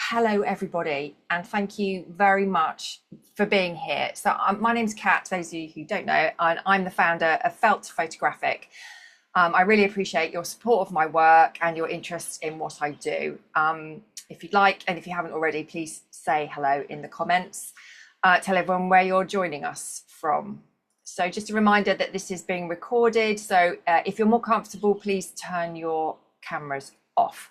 hello everybody, and thank you very much for being here. My name's Kat, those of you who don't know, and I'm the founder of Felt Photographic. I really appreciate your support of my work and your interest in what I do. If you'd like, and if you haven't already, please say hello in the comments. Tell everyone where you're joining us from. So just a reminder that this is being recorded. So if you're more comfortable, please turn your cameras off.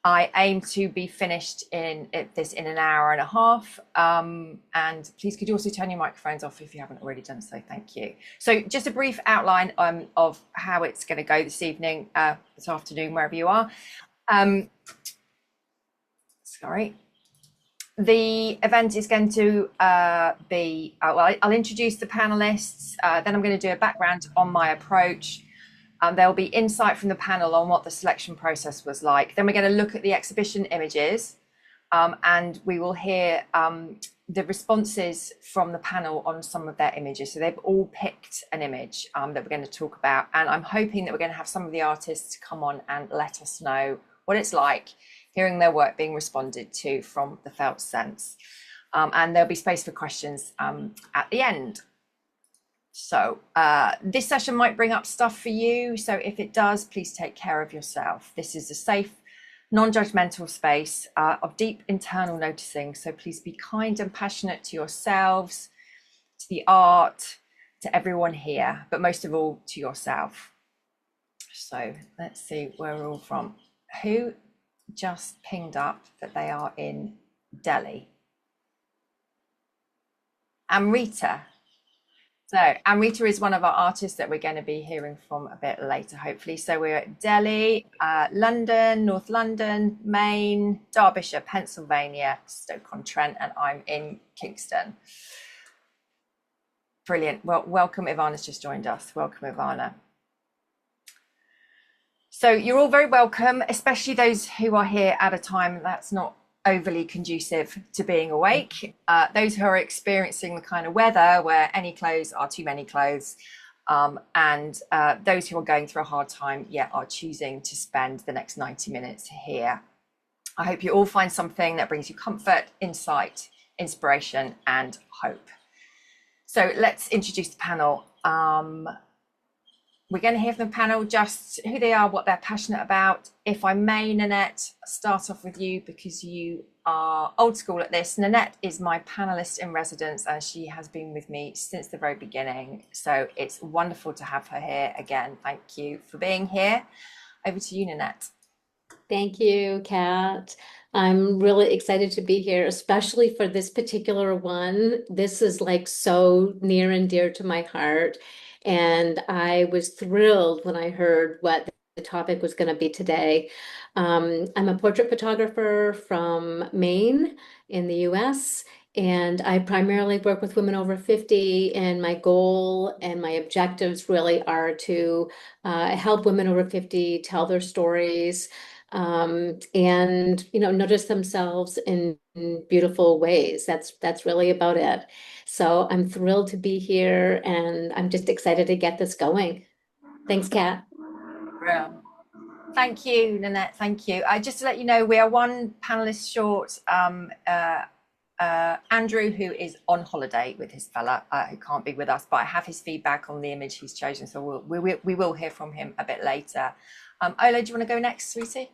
I aim to be finished in an hour and a half. And please could you also turn your microphones off if you haven't already done so. Thank you. So just a brief outline of how it's going to go this evening, this afternoon, wherever you are. Sorry. The event is going to be, well, I'll introduce the panelists, then I'm going to do a background on my approach. There'll be insight from the panel on what the selection process was like. Then we're going to look at the exhibition images, and we will hear the responses from the panel on some of their images. So they've all picked an image that we're going to talk about, and I'm hoping that we're going to have some of the artists come on and let us know what it's like hearing their work being responded to from the felt sense. And there'll be space for questions at the end. So this session might bring up stuff for you. So if it does, please take care of yourself. This is a safe, non-judgmental space of deep internal noticing. So please be kind and passionate to yourselves, to the art, to everyone here, but most of all to yourself. So let's see where we're all from. Who just pinged up that they are in Delhi? Amrita. So Amrita is one of our artists that we're going to be hearing from a bit later, hopefully. So we're at Delhi, London, North London, Maine, Derbyshire, Pennsylvania, Stoke-on-Trent, and I'm in Kingston. Brilliant. Well, welcome. Ivana's just joined us. Welcome, Ivana. So you're all very welcome, especially those who are here at a time that's not overly conducive to being awake. Those who are experiencing the kind of weather where any clothes are too many clothes, and those who are going through a hard time yet are choosing to spend the next 90 minutes here. I hope you all find something that brings you comfort, insight, inspiration, and hope. So let's introduce the panel. We're going to hear from the panel just who they are, what they're passionate about. If I may, Nanette, start off with you because you are old school at this. Nanette is my panelist in residence and she has been with me since the very beginning. So it's wonderful to have her here again. Thank you for being here. Over to you, Nanette. Thank you, Kat. I'm really excited to be here, especially for this particular one. This is like so near and dear to my heart. And I was thrilled when I heard what the topic was going to be today. I'm a portrait photographer from Maine in the US, and I primarily work with women over 50. And my goal and my objectives really are to help women over 50 tell their stories and notice themselves in beautiful ways. That's really about it. So I'm thrilled to be here and I'm just excited to get this going. Thanks, Kat. Thank you, Nanette. Thank you. Just to let you know, we are one panelist short. Andrew, who is on holiday with his fella, who can't be with us, but I have his feedback on the image he's chosen, so we will hear from him a bit later. Ola, do you want to go next, sweetie?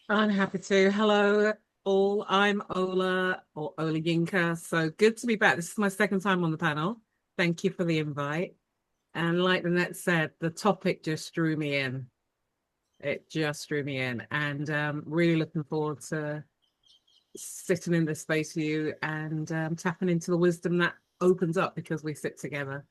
I'm happy to. Hello, all. I'm Ola, or Ola Yinka. So good to be back. This is my second time on the panel. Thank you for the invite. And like Nanette said, the topic just drew me in. It just drew me in. And really looking forward to sitting in this space with you and tapping into the wisdom that opens up because we sit together.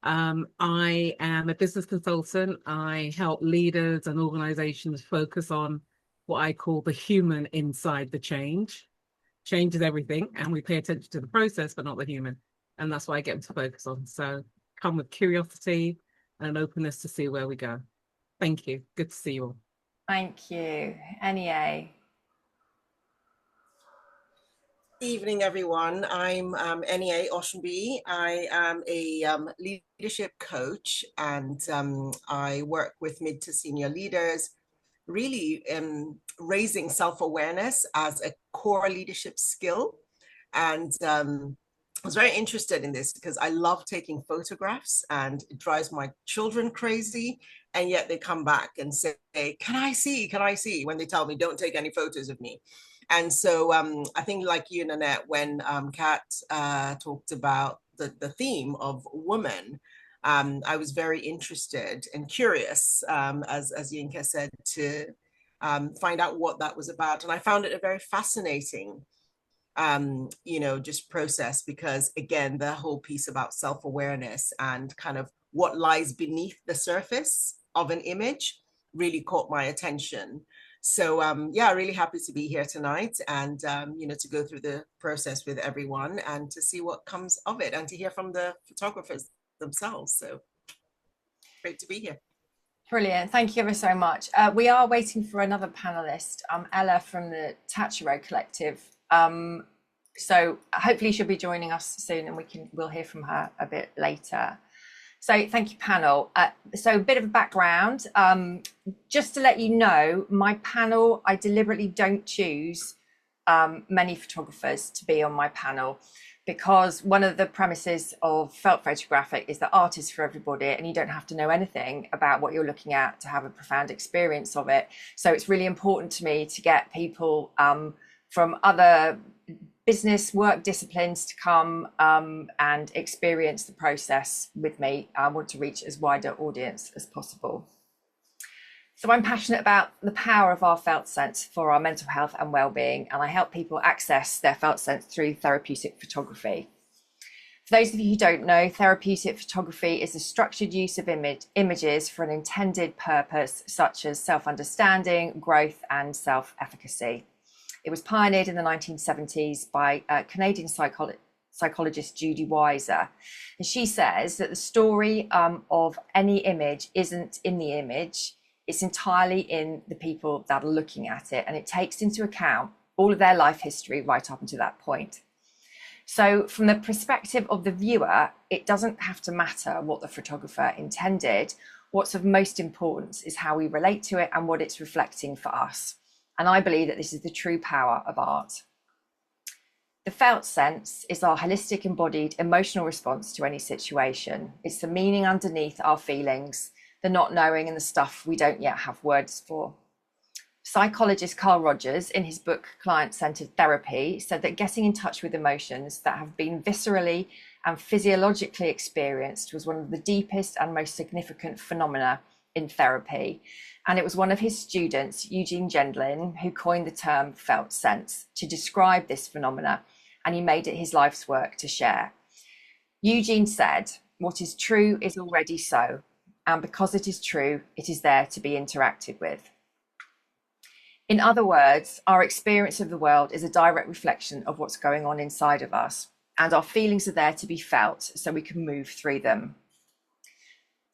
I am a business consultant. I help leaders and organizations focus on what I call the human inside the change. Change is everything, and we pay attention to the process, but not the human. And that's what I get them to focus on. So come with curiosity and an openness to see where we go. Thank you. Good to see you all. Thank you. NEA. Evening, everyone. I'm NEA Oshenby. I am a leadership coach, and I work with mid to senior leaders, really raising self-awareness as a core leadership skill. And I was very interested in this because I love taking photographs, and it drives my children crazy. And yet they come back and say, can I see? Can I see? When they tell me, don't take any photos of me. And so I think, like you, Nanette, when Kat talked about the theme of woman, I was very interested and curious, as Yinka said, to find out what that was about. And I found it a very fascinating just process, because again, the whole piece about self-awareness and kind of what lies beneath the surface of an image really caught my attention. So yeah, really happy to be here tonight, and to go through the process with everyone and to see what comes of it, and to hear from the photographers themselves. So great to be here. Brilliant. Thank you ever so much. We are waiting for another panelist, Ella from the Tachiro Collective. So hopefully she'll be joining us soon, and we'll hear from her a bit later. So thank you, panel. So a bit of a background, just to let you know, my panel, I deliberately don't choose many photographers to be on my panel, because one of the premises of Felt Photographic is that art is for everybody, and you don't have to know anything about what you're looking at to have a profound experience of it. So it's really important to me to get people from other business work disciplines to come and experience the process with me. I want to reach as wide an audience as possible. So I'm passionate about the power of our felt sense for our mental health and well-being, and I help people access their felt sense through therapeutic photography. For those of you who don't know, therapeutic photography is the structured use of images for an intended purpose, such as self-understanding, growth, and self-efficacy. It was pioneered in the 1970s by Canadian psychologist Judy Weiser. And she says that the story of any image isn't in the image, it's entirely in the people that are looking at it. And it takes into account all of their life history right up until that point. So from the perspective of the viewer, it doesn't have to matter what the photographer intended. What's of most importance is how we relate to it and what it's reflecting for us. And I believe that this is the true power of art. The felt sense is our holistic, embodied emotional response to any situation. It's the meaning underneath our feelings, the not knowing, and the stuff we don't yet have words for. Psychologist Carl Rogers, in his book Client-Centered Therapy, said that getting in touch with emotions that have been viscerally and physiologically experienced was one of the deepest and most significant phenomena in therapy. And it was one of his students, Eugene Gendlin, who coined the term felt sense to describe this phenomena, and he made it his life's work to share. Eugene said, "What is true is already so, and because it is true, it is there to be interacted with." In other words, our experience of the world is a direct reflection of what's going on inside of us, and our feelings are there to be felt so we can move through them.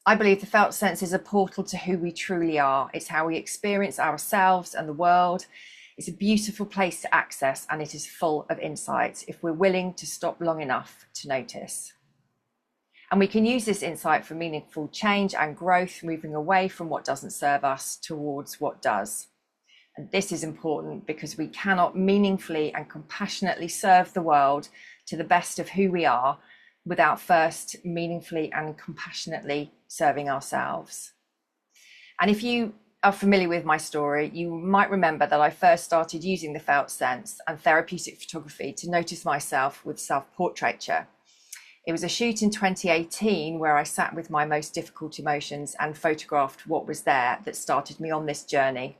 I believe the felt sense is a portal to who we truly are. It's how we experience ourselves and the world. It's a beautiful place to access, and it is full of insights if we're willing to stop long enough to notice. And we can use this insight for meaningful change and growth, moving away from what doesn't serve us towards what does. And this is important because we cannot meaningfully and compassionately serve the world to the best of who we are without first meaningfully and compassionately serving ourselves. And if you are familiar with my story, you might remember that I first started using the felt sense and therapeutic photography to notice myself with self-portraiture. It was a shoot in 2018 where I sat with my most difficult emotions and photographed what was there that started me on this journey.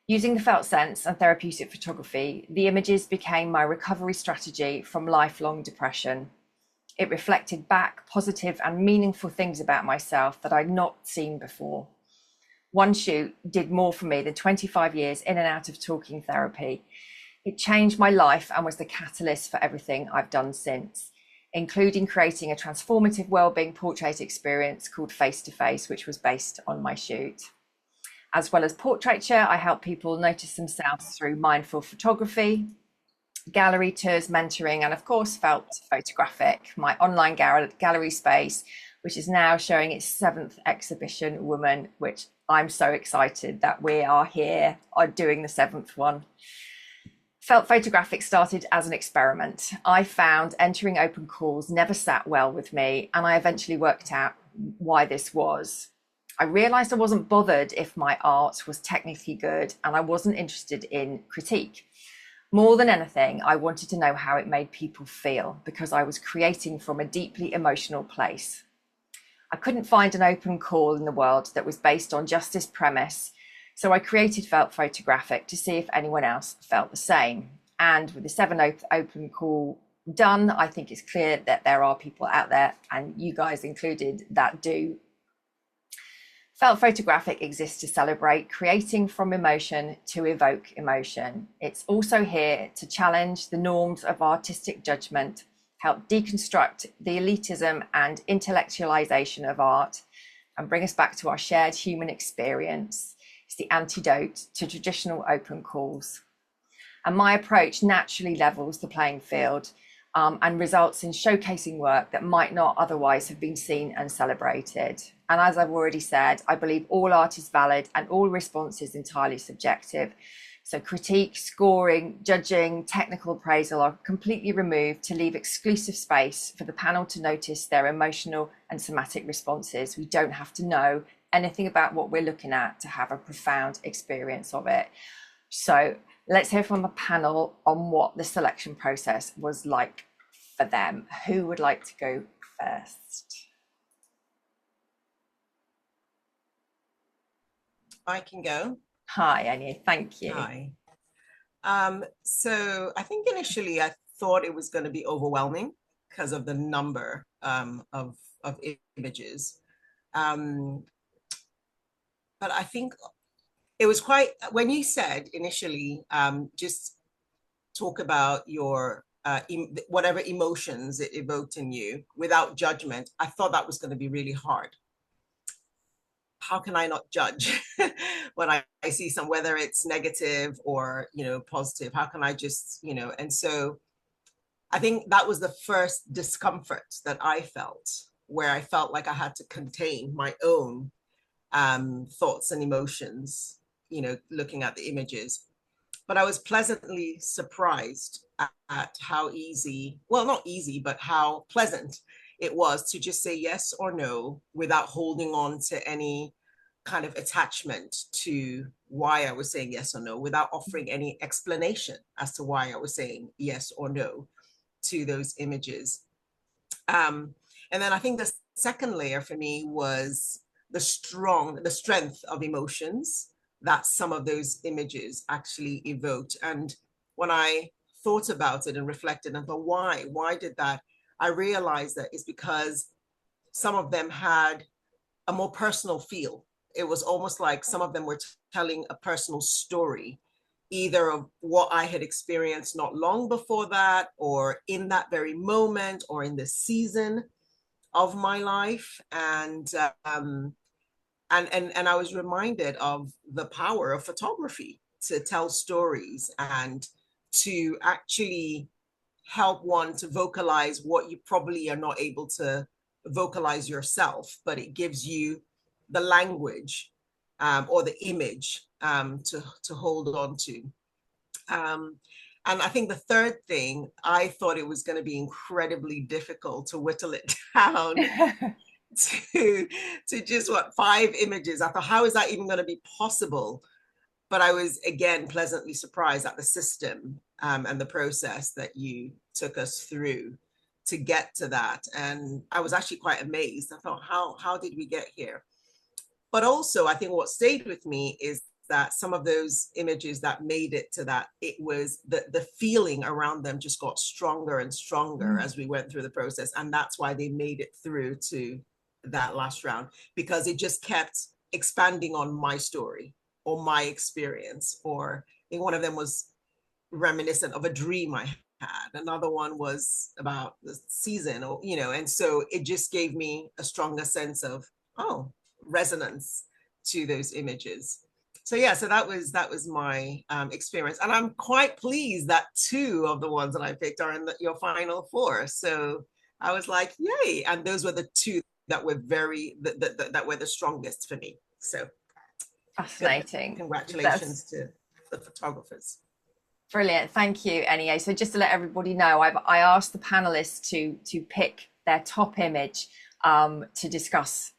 Using the felt sense and therapeutic photography, the images became my recovery strategy from lifelong depression. It reflected back positive and meaningful things about myself that I'd not seen before. One shoot did more for me than 25 years in and out of talking therapy. It changed my life and was the catalyst for everything I've done since, including creating a transformative wellbeing portrait experience called Face to Face, which was based on my shoot. As well as portraiture, I help people notice themselves through mindful photography, gallery tours, mentoring, and of course, Felt Photographic, my online gallery space, which is now showing its 7th exhibition, Woman, which I'm so excited that we are here doing the 7th one. Felt Photographic started as an experiment. I found entering open calls never sat well with me, and I eventually worked out why this was. I realised I wasn't bothered if my art was technically good, and I wasn't interested in critique. More than anything, I wanted to know how it made people feel, because I was creating from a deeply emotional place. I couldn't find an open call in the world that was based on just this premise, so I created Felt Photographic to see if anyone else felt the same. And with the 7th open call done, I think it's clear that there are people out there, and you guys included, that do. Felt Photographic exists to celebrate creating from emotion to evoke emotion. It's also here to challenge the norms of artistic judgment, help deconstruct the elitism and intellectualization of art, and bring us back to our shared human experience. It's the antidote to traditional open calls. And my approach naturally levels the playing field and results in showcasing work that might not otherwise have been seen and celebrated. And as I've already said, I believe all art is valid and all response is entirely subjective. So critique, scoring, judging, technical appraisal are completely removed to leave exclusive space for the panel to notice their emotional and somatic responses. We don't have to know anything about what we're looking at to have a profound experience of it. So let's hear from the panel on what the selection process was like for them. Who would like to go first? I can go. Hi, Anya, thank you. Hi. So I think initially I thought it was going to be overwhelming because of the number of images. But I think it was quite, when you said initially, just talk about your whatever emotions it evoked in you without judgment, I thought that was going to be really hard. How can I not judge when I see some, whether it's negative or, positive? How can I just, and so I think that was the first discomfort that I felt, where I felt like I had to contain my own thoughts and emotions, looking at the images. But I was pleasantly surprised at how easy, well, not easy, but how pleasant it was to just say yes or no without holding on to any kind of attachment to why I was saying yes or no, without offering any explanation as to why I was saying yes or no to those images. And then I think the second layer for me was the strength of emotions that some of those images actually evoked. And when I thought about it and reflected and thought, why did that? I realized that it's because some of them had a more personal feel. It was almost like some of them were telling a personal story, either of what I had experienced not long before that, or in that very moment, or in the season of my life. And I was reminded of the power of photography to tell stories and to actually help one to vocalize what you probably are not able to vocalize yourself, but it gives you the language or the image to hold on to. And I think the third thing, I thought it was going to be incredibly difficult to whittle it down to just 5 images. I thought, how is that even going to be possible? But I was, again, pleasantly surprised at the system and the process that you took us through to get to that. And I was actually quite amazed. I thought, how did we get here? But also, I think what stayed with me is that some of those images that made it to that, it was the feeling around them just got stronger and stronger as we went through the process. And that's why they made it through to that last round, because it just kept expanding on my story or my experience. Or I think one of them was reminiscent of a dream I had. Another one was about the season, or, and so it just gave me a stronger sense of, resonance to those images. So yeah, so that was my experience, and I'm quite pleased that 2 of the ones that I picked are in your final 4. So I was like, yay! And those were the 2 that were that were the strongest for me. So fascinating. congratulations to the photographers. Brilliant. Thank you, NEA. So just to let everybody know, I asked the panelists to pick their top image to discuss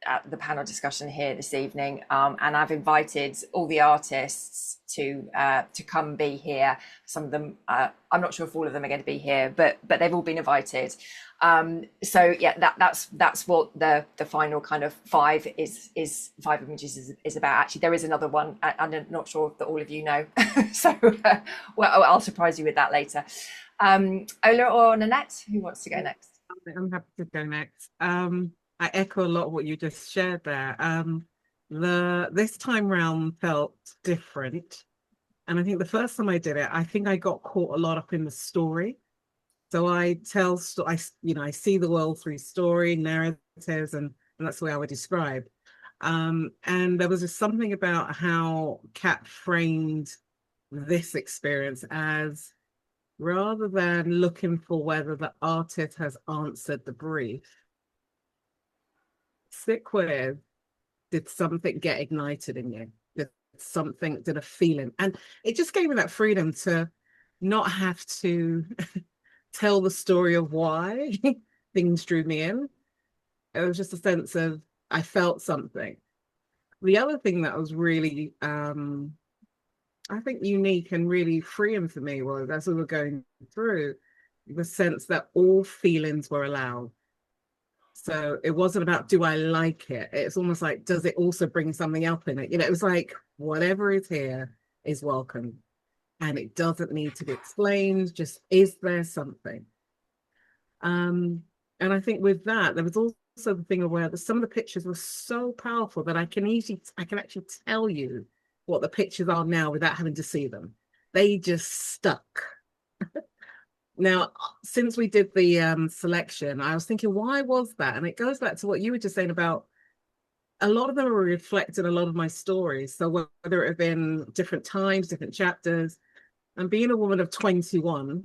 at the panel discussion here this evening. And I've invited all the artists to come be here. Some of them, I'm not sure if all of them are going to be here, but they've all been invited. So yeah, that's what the final kind of five images is about. Actually, there is another one. I'm not sure that all of you know. So well, I'll surprise you with that later. Ola or Nanette, who wants to go next? I'm happy to go next. I echo a lot of what you just shared there. This time round felt different. And I think the first time I did it, I think I got caught a lot up in the story. So I see the world through story, narratives, and that's the way I would describe. And there was just something about how Kat framed this experience as, rather than looking for whether the artist has answered the brief, stick with, did something get ignited in you? Did a feeling? And it just gave me that freedom to not have to tell the story of why things drew me in. It was just a sense of, I felt something. The other thing that was really, I think, unique and really freeing for me was, as we were going through, the sense that all feelings were allowed. So it wasn't about, do I like it? It's almost like, does it also bring something up in it? You know, it was like, whatever is here is welcome. And it doesn't need to be explained, just, is there something? And I think with that, there was also the thing where some of the pictures were so powerful that I can actually tell you what the pictures are now without having to see them. They just stuck. Now, since we did the selection, I was thinking, why was that? And it goes back to what you were just saying about, a lot of them are reflecting a lot of my stories. So whether it have been different times, different chapters, and being a woman of 21,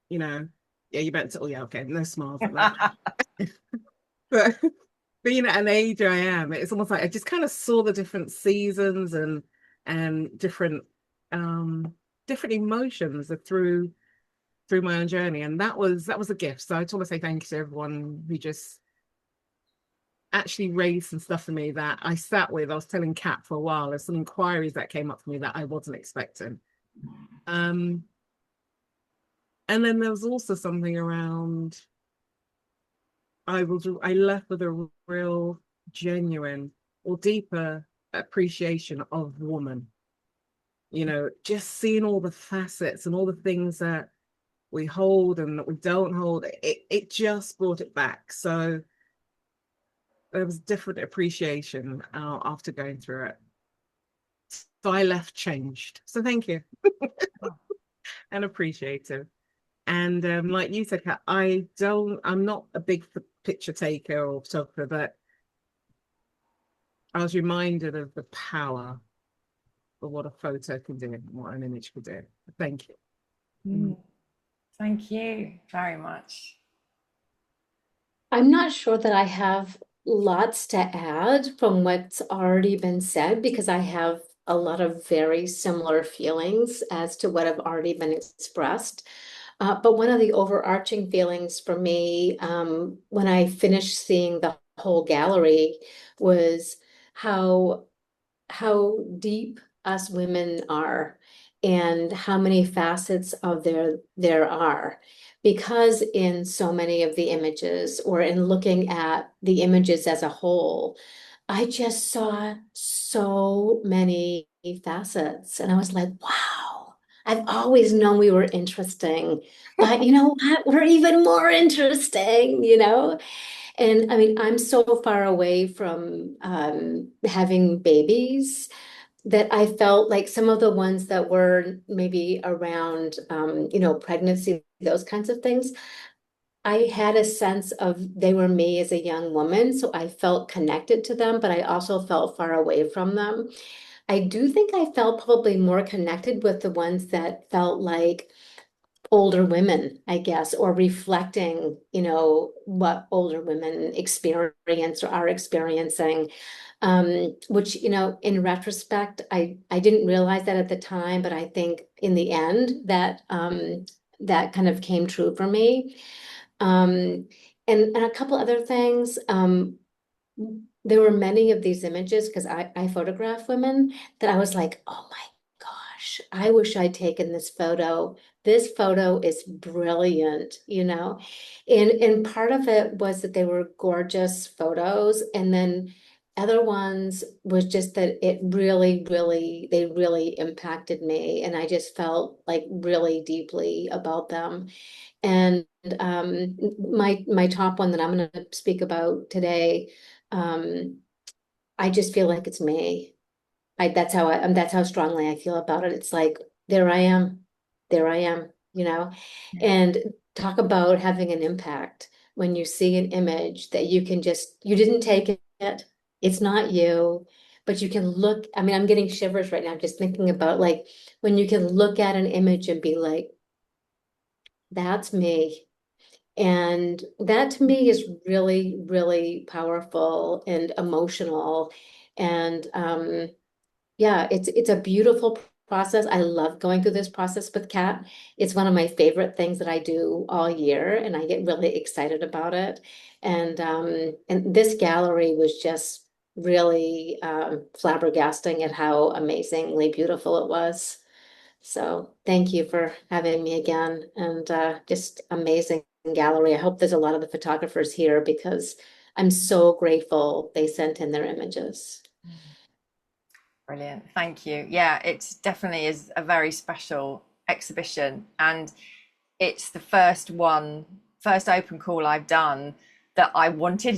you know, yeah, you meant to, oh yeah, okay, no smiles at that. But being at an age I am, it's almost like I just kind of saw the different seasons and different emotions through my own journey, and that was a gift. So I just want to say thank you to everyone who just actually raised some stuff for me that I sat with. I was telling Kat for a while, there's some inquiries that came up for me that I wasn't expecting. And then there was also something around, I left with a real genuine or deeper appreciation of woman. You know, just seeing all the facets and all the things that we hold and that we don't hold, it just brought it back. So there was different appreciation after going through it. So I left changed. So thank you. And appreciative. And like you said, Kat, I'm not a big picture taker or photographer, but I was reminded of the power of what a photo can do and what an image can do. Thank you. Thank you very much. I'm not sure that I have lots to add from what's already been said, because I have a lot of very similar feelings as to what have already been expressed. But one of the overarching feelings for me, when I finished seeing the whole gallery, was how deep us women are and how many facets of there are. Because in so many of the images, or in looking at the images as a whole, I just saw so many facets, and I was like, wow, I've always known we were interesting, but you know what? We're even more interesting, you know? And I mean, I'm so far away from having babies that I felt like some of the ones that were maybe around, you know, pregnancy, those kinds of things, I had a sense of they were me as a young woman. So I felt connected to them, but I also felt far away from them. I do think I felt probably more connected with the ones that felt like older women, I guess, or reflecting, you know, what older women experience or are experiencing. Which, you know, in retrospect, I didn't realize that at the time, but I think in the end that that kind of came true for me. Um, and a couple other things. There were many of these images because I photograph women that I was like, oh my gosh, I wish I'd taken this photo. This photo is brilliant, you know. And part of it was that they were gorgeous photos, and then other ones was just that it they really impacted me, and I just felt like really deeply about them. And my top one that I'm going to speak about today, um, I just feel like it's me. That's how strongly I feel about it. It's like there I am, you know, and talk about having an impact when you see an image that you didn't take it. It's not you, but you can look. I mean, I'm getting shivers right now just thinking about like when you can look at an image and be like, that's me. And that to me is really, really powerful and emotional. And yeah, it's a beautiful process. I love going through this process with Kat. It's one of my favorite things that I do all year, and I get really excited about it. And this gallery was just really flabbergasting at how amazingly beautiful it was. So thank you for having me again, and just amazing gallery. I hope there's a lot of the photographers here because I'm so grateful they sent in their images. Brilliant. Thank you. Yeah, it definitely is a very special exhibition. And it's the first open call I've done that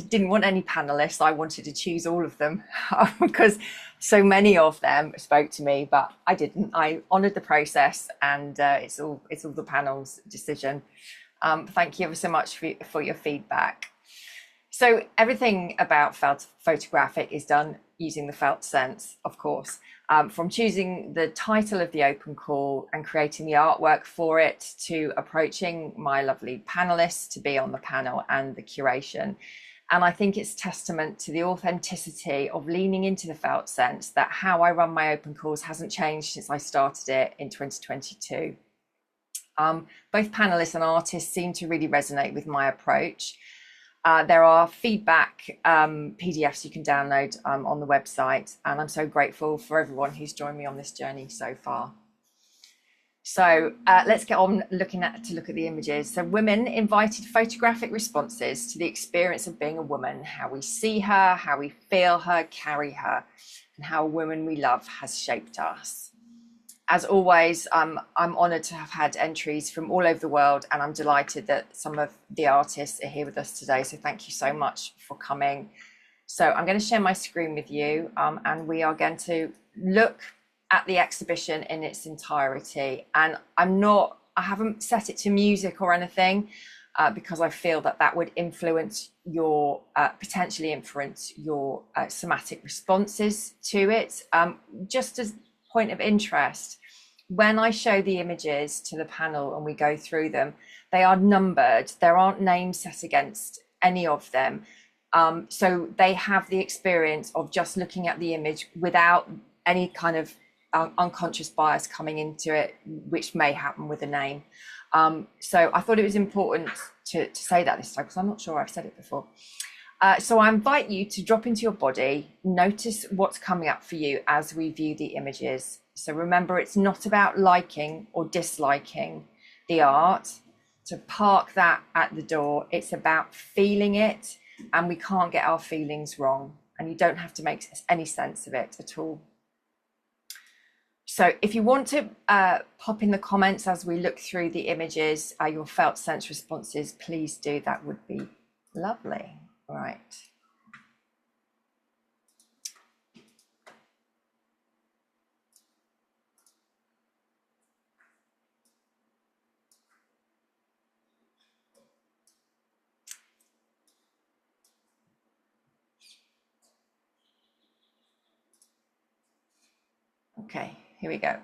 didn't want any panelists. I wanted to choose all of them because so many of them spoke to me, but I didn't. I honoured the process, and it's all the panel's decision. Thank you ever so much for your feedback. So everything about Felt Photographic is done using the Felt Sense, of course, from choosing the title of the open call and creating the artwork for it, to approaching my lovely panelists to be on the panel and the curation. And I think it's testament to the authenticity of leaning into the Felt Sense that how I run my open calls hasn't changed since I started it in 2022. Both panelists and artists seem to really resonate with my approach. There are feedback PDFs you can download on the website, and I'm so grateful for everyone who's joined me on this journey so far. So let's get on to look at the images. So women invited photographic responses to the experience of being a woman, how we see her, how we feel her, carry her, and how a woman we love has shaped us. As always, I'm honoured to have had entries from all over the world, and I'm delighted that some of the artists are here with us today. So thank you so much for coming. So I'm going to share my screen with you, and we are going to look at the exhibition in its entirety. And I haven't set it to music or anything, because I feel that would influence your, potentially influence your somatic responses to it. Just as point of interest, when I show the images to the panel and we go through them, they are numbered. There aren't names set against any of them. So they have the experience of just looking at the image without any kind of unconscious bias coming into it, which may happen with a name. So I thought it was important to say that this time, because I'm not sure I've said it before. So I invite you to drop into your body, notice what's coming up for you as we view the images. So remember, it's not about liking or disliking the art. To park that at the door, it's about feeling it, and we can't get our feelings wrong, and you don't have to make any sense of it at all. So if you want to pop in the comments as we look through the images, your Felt Sense responses, please do. That would be lovely. Right. Okay, here we go.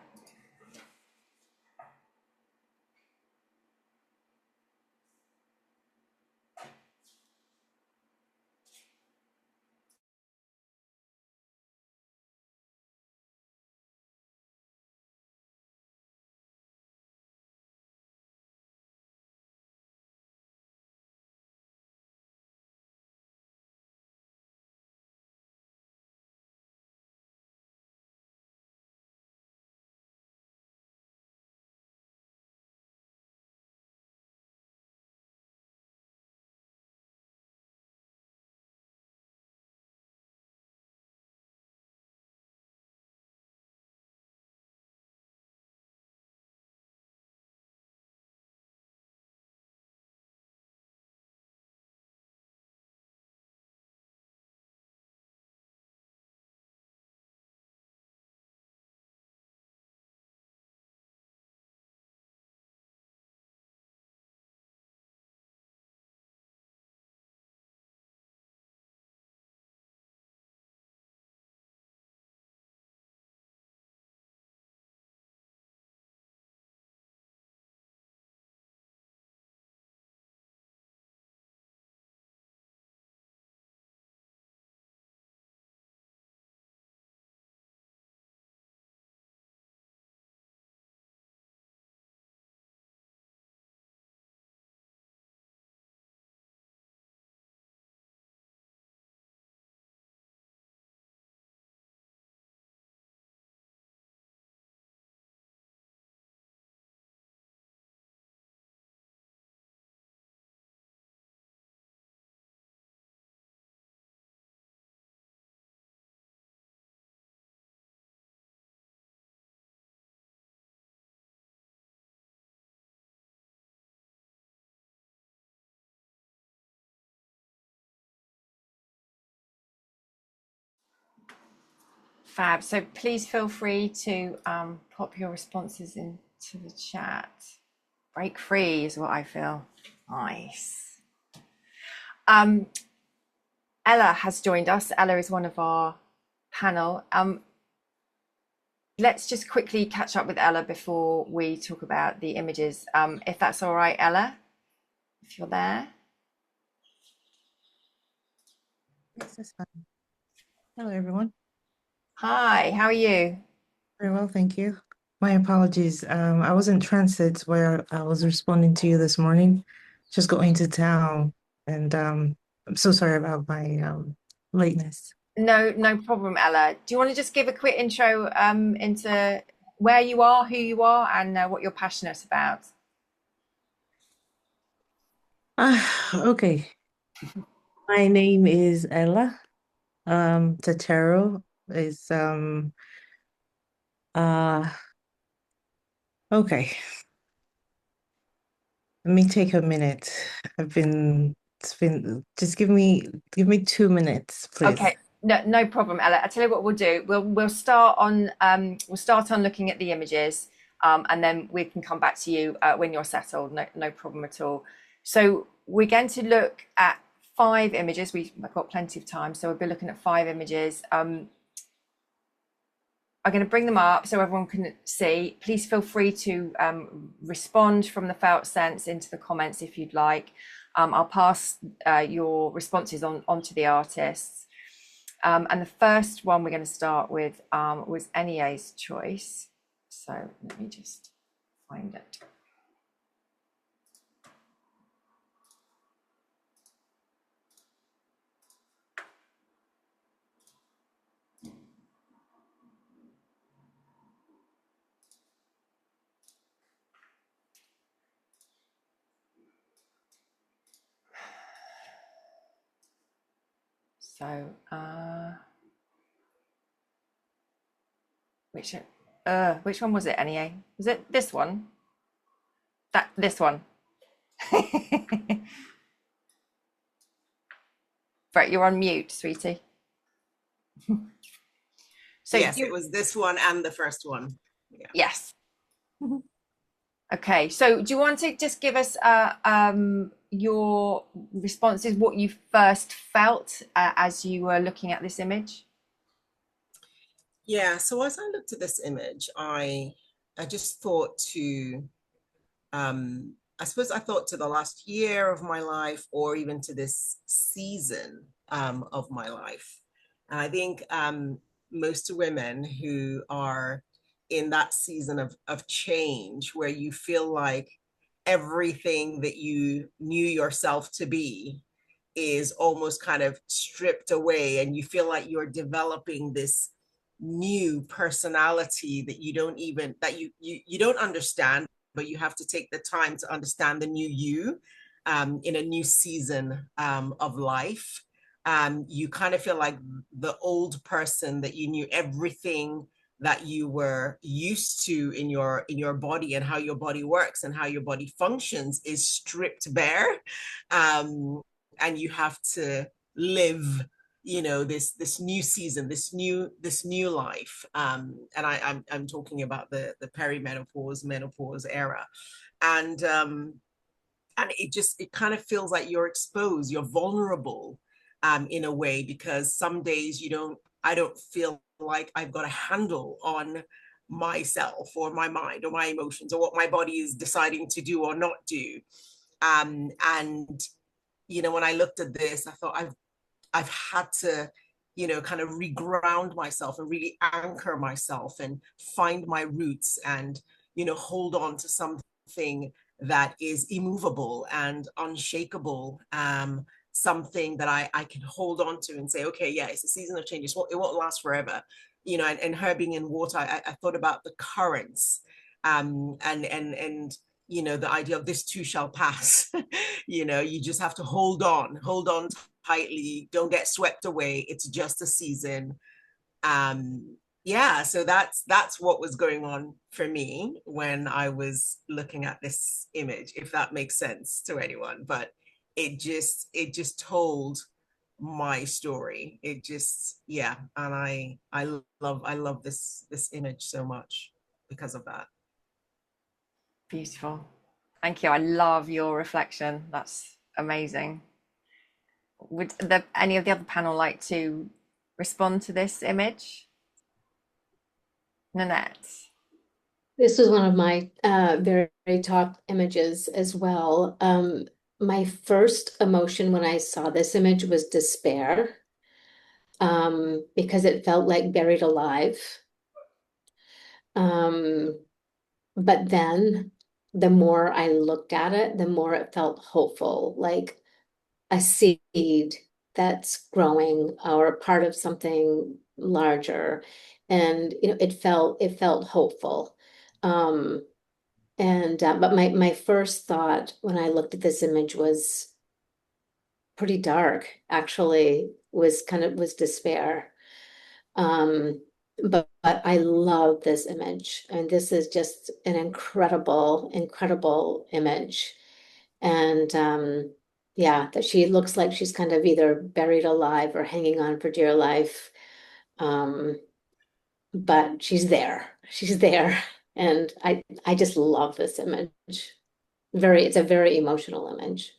Fab. So please feel free to pop your responses into the chat. Break free is what I feel. Nice. Ella has joined us. Ella is one of our panel. Let's just quickly catch up with Ella before we talk about the images. If that's all right, Ella, if you're there. Yes, that's fine. Hello, everyone. Hi, how are you? Very well, thank you. My apologies. I was in transit where I was responding to you this morning, just going to town, and I'm so sorry about my lateness. No problem, Ella. Do you want to just give a quick intro into where you are, who you are, and what you're passionate about? Okay. My name is Ella. Tatero is okay. Let me take a minute. It's been just give me 2 minutes, please. Okay, no problem, Ella. I tell you what we'll do. We'll start on looking at the images, and then we can come back to you when you're settled. No problem at all. So we're going to look at 5 images. We've got plenty of time, so we'll be looking at 5 images. I'm going to bring them up so everyone can see. Please feel free to respond from the felt sense into the comments if you'd like. I'll pass your responses on to the artists. And the first one we're going to start with was Enye's choice. So let me just find it. So which one was it, Enye? Was it this one? This one. Right, you're on mute, sweetie. So yes, it was this one and the first one. Yeah. Yes. Okay, so do you want to just give us your responses, what you first felt as you were looking at this image? Yeah, so as I looked at this image, I just thought to, I suppose I thought to the last year of my life, or even to this season of my life. And I think most women who are in that season of change, where you feel like everything that you knew yourself to be is almost kind of stripped away, and you feel like you're developing this new personality that you don't even you don't understand, but you have to take the time to understand the new you in a new season of life. You kind of feel like the old person that you knew, everything that you were used to in your body and how your body works and how your body functions is stripped bare, and you have to live, you know, this new season, this new life, and I'm talking about the perimenopause, menopause era, and it kind of feels like you're exposed, you're vulnerable, in a way, because some days I don't feel like I've got a handle on myself or my mind or my emotions or what my body is deciding to do or not do, and you know, when I looked at this, I thought I've had to, you know, kind of reground myself and really anchor myself and find my roots and, you know, hold on to something that is immovable and unshakable, something that I can hold on to and say, okay, yeah, it's a season of change. It won't last forever. You know, and her being in water, I thought about the currents, and you know, the idea of this too shall pass. You know, you just have to hold on tightly, don't get swept away. It's just a season. Yeah, so that's what was going on for me when I was looking at this image, if that makes sense to anyone. But it just told my story. It just, yeah, and I love this image so much because of that. Beautiful. Thank you. I love your reflection. That's amazing. Would any of the other panel like to respond to this image? Nanette. This was one of my very, very top images as well. My first emotion when I saw this image was despair, because it felt like buried alive. But then the more I looked at it, the more it felt hopeful, like a seed that's growing or a part of something larger. And it felt hopeful. But my first thought when I looked at this image was pretty dark, actually, was despair. But I love this image, and this is just an incredible, incredible image. And yeah, that she looks like she's kind of either buried alive or hanging on for dear life. But she's there. She's there. And I just love this image. It's a very emotional image.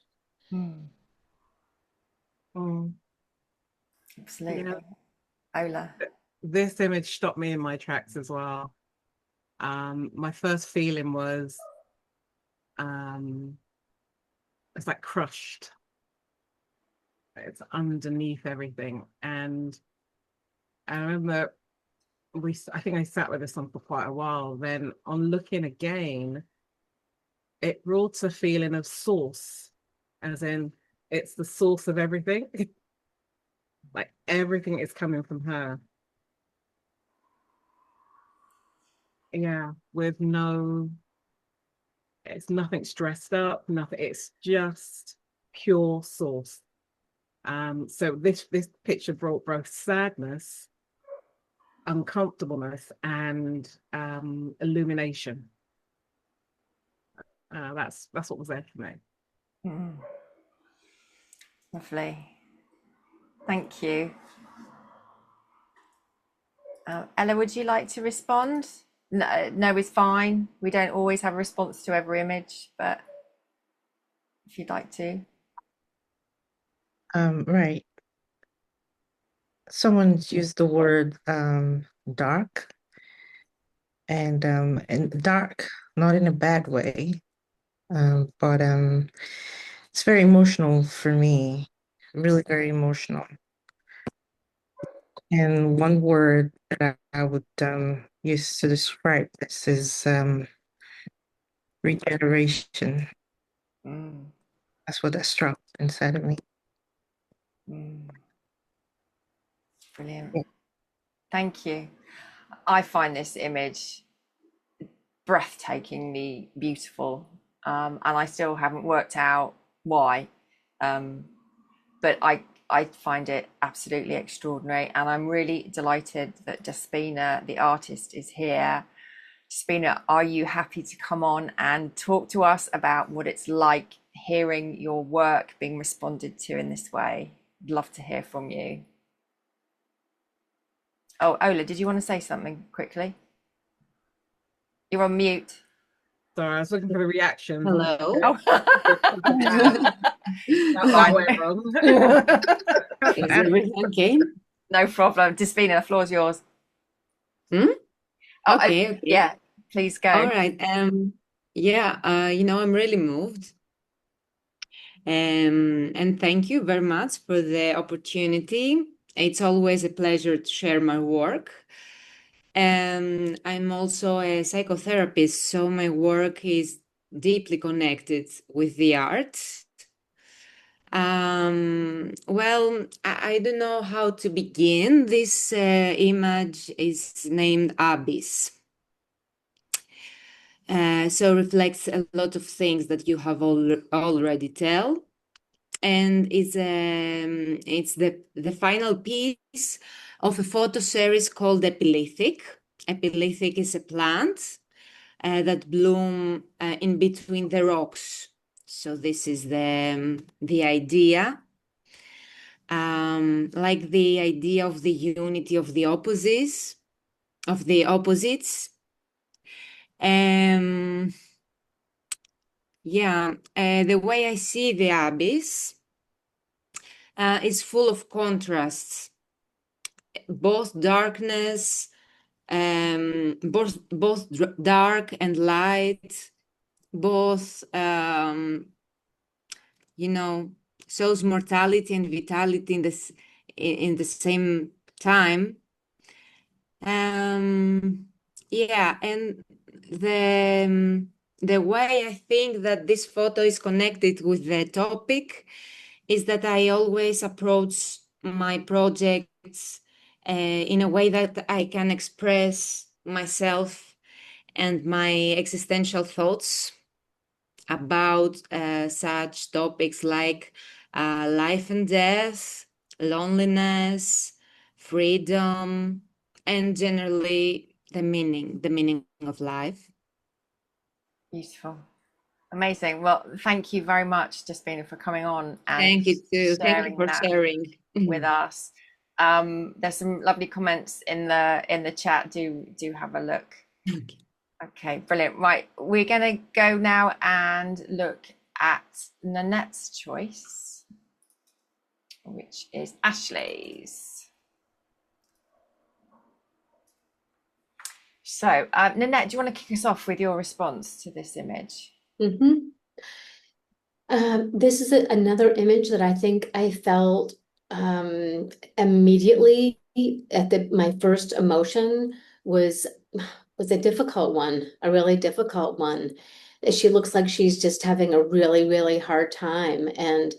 Absolutely. Yeah. Ola. This image stopped me in my tracks as well. My first feeling was it's like crushed. It's underneath everything. And I remember I think I sat with this on for quite a while. Then on looking again, it brought a feeling of source, as in it's the source of everything. Like everything is coming from her. Yeah, with it's nothing stressed up, nothing, it's just pure source. So this picture brought both sadness, uncomfortableness, and illumination. That's what was there for me. Lovely. Thank you. Ella, would you like to respond? No is fine. We don't always have a response to every image, but if you'd like to. Right. Someone's used the word dark, and dark, not in a bad way, but it's very emotional for me, really very emotional. And one word that I would use to describe this is regeneration. That's what that struck inside of me. Brilliant. Yeah. Thank you. I find this image breathtakingly beautiful, and I still haven't worked out why, but I find it absolutely extraordinary, and I'm really delighted that Despina, the artist, is here. Despina, are you happy to come on and talk to us about what it's like hearing your work being responded to in this way? I'd love to hear from you. Oh, Ola, did you want to say something quickly? You're on mute. Sorry, I was looking for the reaction. Hello. Oh. That went wrong. Is everything okay? No problem. Despina, the floor's yours. Hmm? Oh, Okay, okay. yeah, please go. All right. Yeah, I'm really moved. And thank you very much for the opportunity. It's always a pleasure to share my work. I'm also a psychotherapist, so my work is deeply connected with the arts. Well, I don't know how to begin. This image is named Abyss. So reflects a lot of things that you have already tell. And it's the final piece of a photo series called Epilithic. Epilithic is a plant that bloom in between the rocks. So this is the idea. like the idea of the unity of the opposites, Um, yeah, the way I see the abyss is full of contrasts, both darkness, both dark and light, both shows mortality and vitality in the same time. Yeah, and the way I think that this photo is connected with the topic is that I always approach my projects in a way that I can express myself and my existential thoughts about such topics like life and death, loneliness, freedom, and generally the meaning of life. Beautiful. Amazing. Well, thank you very much, Despina, for coming on and Thank you too. Thank you sharing for that sharing. with us. There's some lovely comments in the chat. Do have a look. Okay. Okay, brilliant. Right, we're gonna go now and look at Nanette's choice, which is Ashley's. So, Nanette, do you want to kick us off with your response to this image? Mhm. This is another image that I think I felt immediately at my first emotion was a difficult one, a really difficult one. She looks like she's just having a really, really hard time, and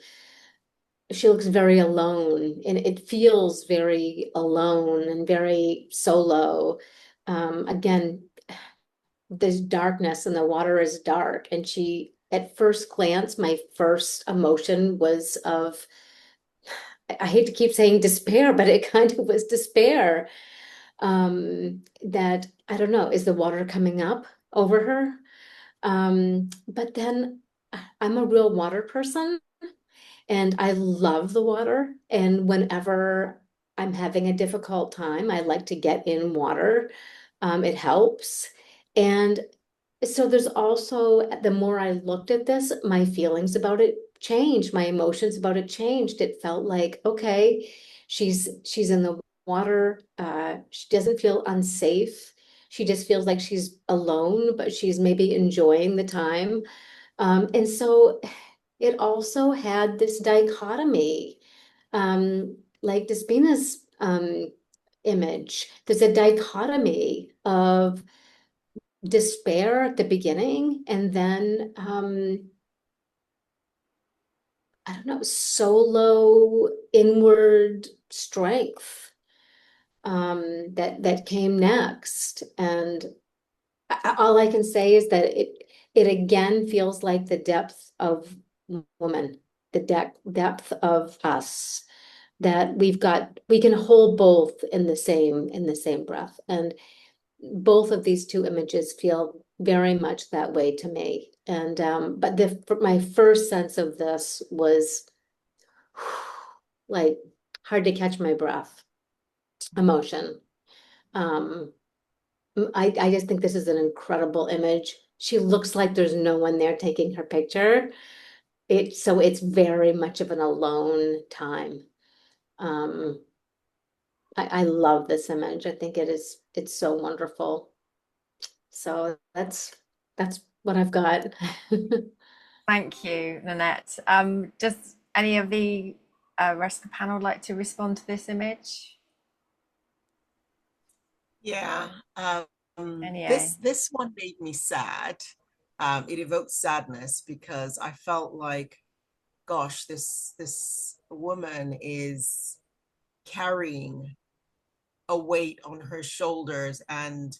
she looks very alone, and it feels very alone and very solo. Again, there's darkness and the water is dark, and she, at first glance, my first emotion was of, I hate to keep saying despair, but it kind of was despair. That, I don't know, is the water coming up over her? But then I'm a real water person, and I love the water. And whenever I'm having a difficult time, I like to get in water. It helps. And so there's also, the more I looked at this, my feelings about it changed, my emotions about it changed. It felt like, okay, she's in the water. She doesn't feel unsafe. She just feels like she's alone, but she's maybe enjoying the time. And so it also had this dichotomy, like Despina's image. There's a dichotomy of despair at the beginning, and then I don't know, solo inward strength that came next. And all I can say is that it again feels like the depth of woman, the depth of us, that we can hold both in the same breath. And both of these two images feel very much that way to me. And but my first sense of this was like hard to catch my breath emotion. I just think this is an incredible image. She looks like there's no one there taking her picture. So it's very much of an alone time. I love this image. I think it's so wonderful. So that's what I've got. Thank you, Nanette. Does any of the rest of the panel like to respond to this image? Yeah, NEA. this one made me sad. It evoked sadness because I felt like, gosh, this woman is carrying a weight on her shoulders. And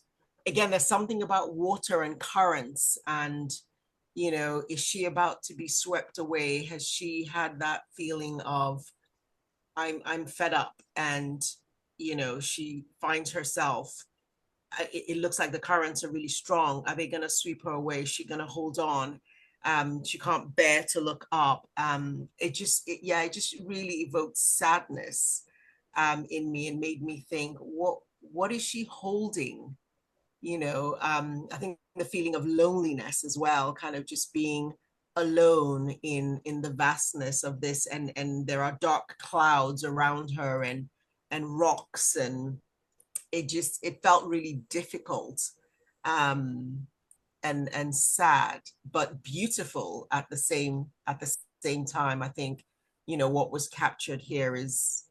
again, there's something about water and currents, and is she about to be swept away? Has she had that feeling of I'm fed up? And she finds herself, it looks like the currents are really strong. Are they going to sweep her away? Is she going to hold on? She can't bear to look up. It just really evoked sadness in me and made me think, what is she holding? I think the feeling of loneliness as well, kind of just being alone in the vastness of this, and there are dark clouds around her and rocks, and it felt really difficult, and sad, but beautiful at the same time. I think, what was captured here is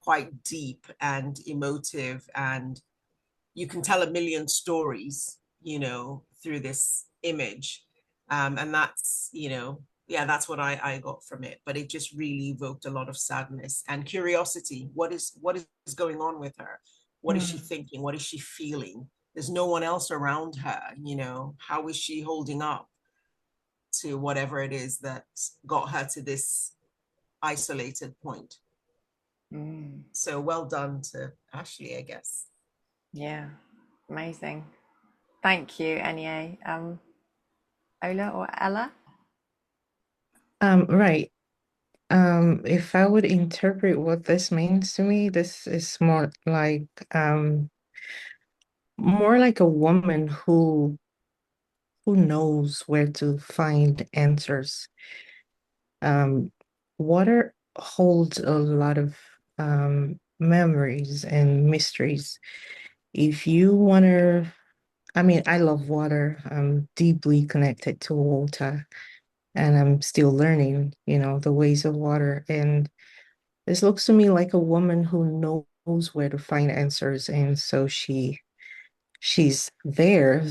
quite deep and emotive, and you can tell a million stories, through this image. And that's, yeah, that's what I got from it. But it just really evoked a lot of sadness and curiosity. What is going on with her? What is she thinking? What is she feeling? There's no one else around her, how is she holding up to whatever it is that got her to this isolated point? So well done to Ashley, I guess. Yeah, amazing. Thank you, Enye. Ola or Ella? Right. If I would interpret what this means to me, this is more like a woman who knows where to find answers. Water holds a lot of memories and mysteries. If you want to, I mean, I love water. I'm deeply connected to water, and I'm still learning, the ways of water. And this looks to me like a woman who knows where to find answers, and so she's there,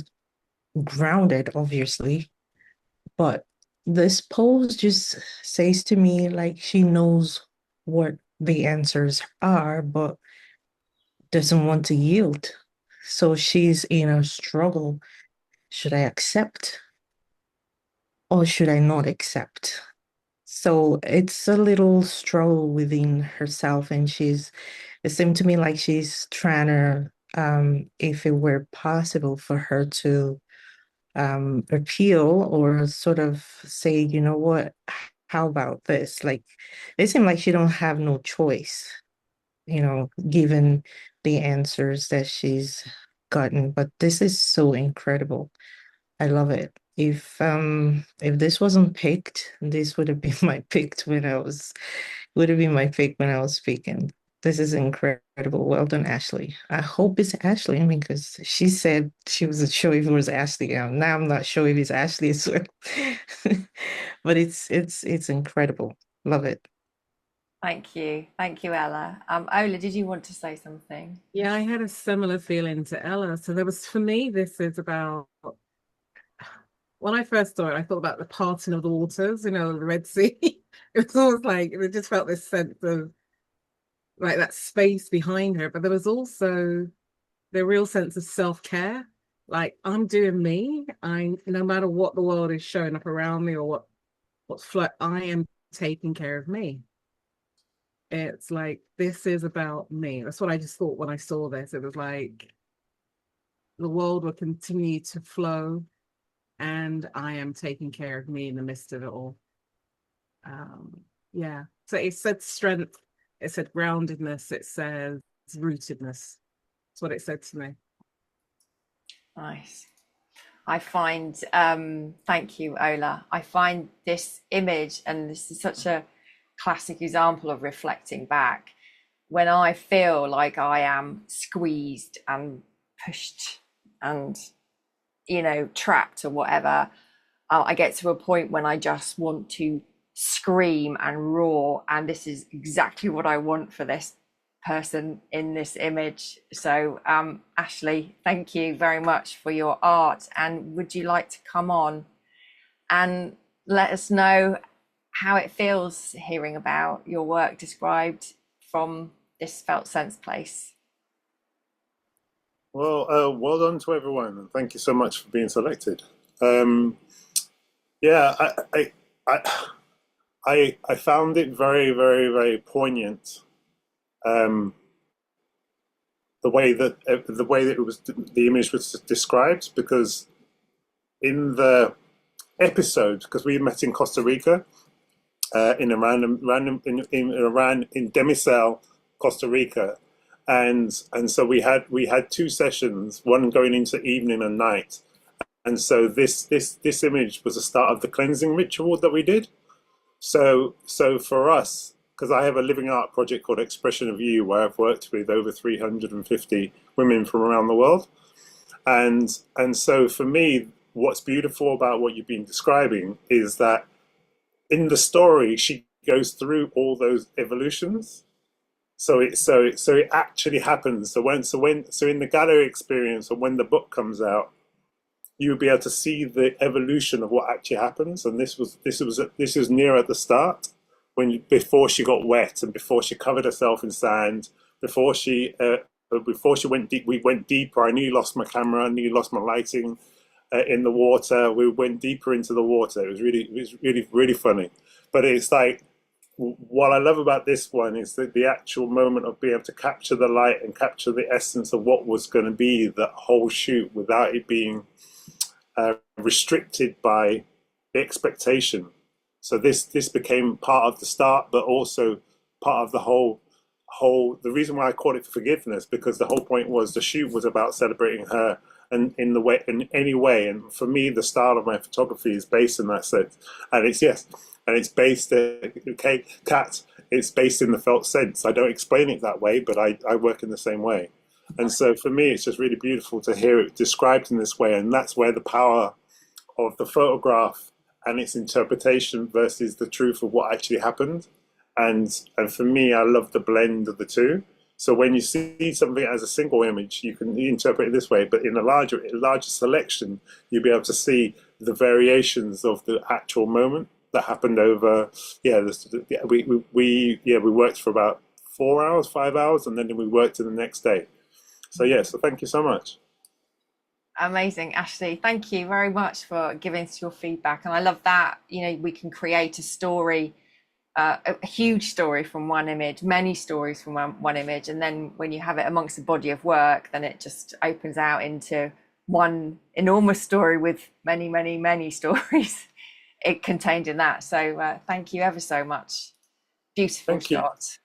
grounded, obviously. But this pose just says to me like she knows what the answers are, but doesn't want to yield. So she's in a struggle. Should I accept or should I not accept? So it's a little struggle within herself, and it seemed to me like she's trying to, if it were possible for her to appeal or sort of say, you know what, how about this? Like, it seemed like she don't have no choice, given the answers that she's gotten. But this is so incredible. I love it. If this wasn't picked, this would have been my pick when I was speaking. This is incredible. Well done, Ashley. I hope it's Ashley. I mean, because she said she wasn't sure if it was Ashley. Now I'm not sure if it's Ashley as well. But it's incredible. Love it. Thank you. Thank you, Ella. Ola, did you want to say something? Yeah, I had a similar feeling to Ella. So for me, this is about, when I first saw it, I thought about the parting of the waters, the Red Sea. It was almost like, it just felt this sense of like that space behind her. But there was also the real sense of self-care. Like, I'm doing me. No matter what the world is showing up around me or I am taking care of me. It's like, this is about me. That's what I just thought when I saw this. It was like the world will continue to flow, and I am taking care of me in the midst of it all. Yeah. So it said strength, it said groundedness, it says rootedness. That's what it said to me. Nice. I find, thank you, Ola. I find this image, and this is such a classic example of reflecting back, when I feel like I am squeezed and pushed and, trapped or whatever, I get to a point when I just want to scream and roar. And this is exactly what I want for this person in this image. So Ashley, thank you very much for your art, and would you like to come on and let us know how it feels hearing about your work described from this felt sense place? Well, well done to everyone, and thank you so much for being selected. Yeah, I found it very, very, very poignant. The way that the image was described, because in the episode because we met in Costa Rica, in a random in Demisel, Costa Rica, and so we had two sessions, one going into evening and night, and so this image was the start of the cleansing ritual that we did. So for us, because I have a living art project called Expression of You, where I've worked with over 350 women from around the world, and so for me, what's beautiful about what you've been describing is that in the story, she goes through all those evolutions. So it actually happens. So in the gallery experience, or when the book comes out, you'll be able to see the evolution of what actually happens. And this was near at the start, before she got wet and before she covered herself in sand, before she went deep. We went deeper. I nearly lost my camera. I nearly lost my lighting. In the water, we went deeper into the water. It was really funny. But it's like, what I love about this one is that the actual moment of being able to capture the light and capture the essence of what was going to be the whole shoot without it being restricted by the expectation. So this became part of the start, but also part of the whole. The reason why I call it forgiveness, because the whole point was the shoot was about celebrating her, and in any way. And for me, the style of my photography is based in that sense, and it's based. Okay, Kat, it's based in the felt sense. I don't explain it that way, but I work in the same way. And so for me, it's just really beautiful to hear it described in this way, and that's where the power of the photograph and its interpretation versus the truth of what actually happened. And for me, I love the blend of the two. So when you see something as a single image, you can interpret it this way, but in a larger selection, you'll be able to see the variations of the actual moment that happened over. We worked for about 4 hours, 5 hours, and then we worked in the next day. So thank you so much. Amazing, Ashley. Thank you very much for giving us your feedback. And I love that, we can create a story, a huge story from one image, many stories from one image. And then when you have it amongst a body of work, then it just opens out into one enormous story with many, many, many stories it contained in that. So thank you ever so much. Beautiful Thank you. shot.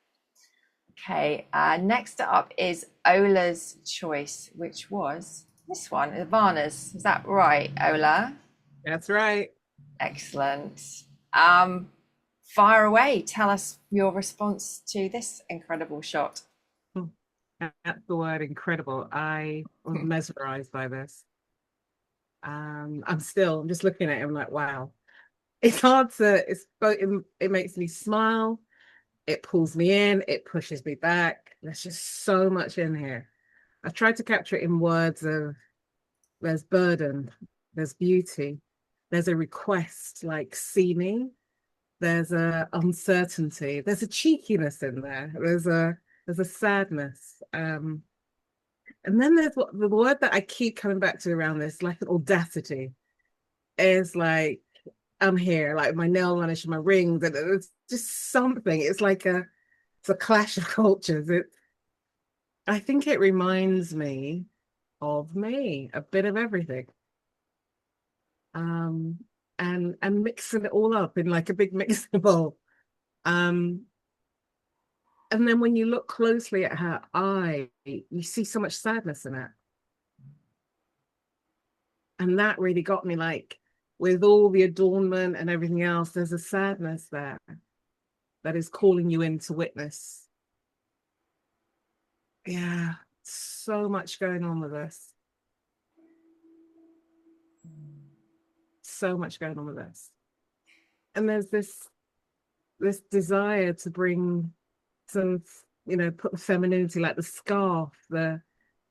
Okay, next up is Ola's choice, which was this one, Ivana's. Is that right, Ola? That's right. Excellent. Fire away. Tell us your response to this incredible shot. That's the word, incredible. I was mesmerized by this. I'm just looking at it, I'm like, wow. It's hard to, it makes me smile. It pulls me in, it pushes me back. There's just so much in here. I tried to capture it in words of, there's burden, there's beauty, there's a request, like, see me. There's a uncertainty, there's a cheekiness in there, there's a sadness. And then there's the word that I keep coming back to around this, like an audacity, is like, I'm here, like my nail varnish, my rings, and it's just something. It's like it's a clash of cultures. I think it reminds me of me, a bit of everything. And mixing it all up in like a big mixing bowl. And then when you look closely at her eye, you see so much sadness in it. And that really got me, like, with all the adornment and everything else, there's a sadness there that is calling you in to witness. Yeah, so much going on with this. So much going on with this. And there's this desire to bring some, put the femininity, like the scarf, the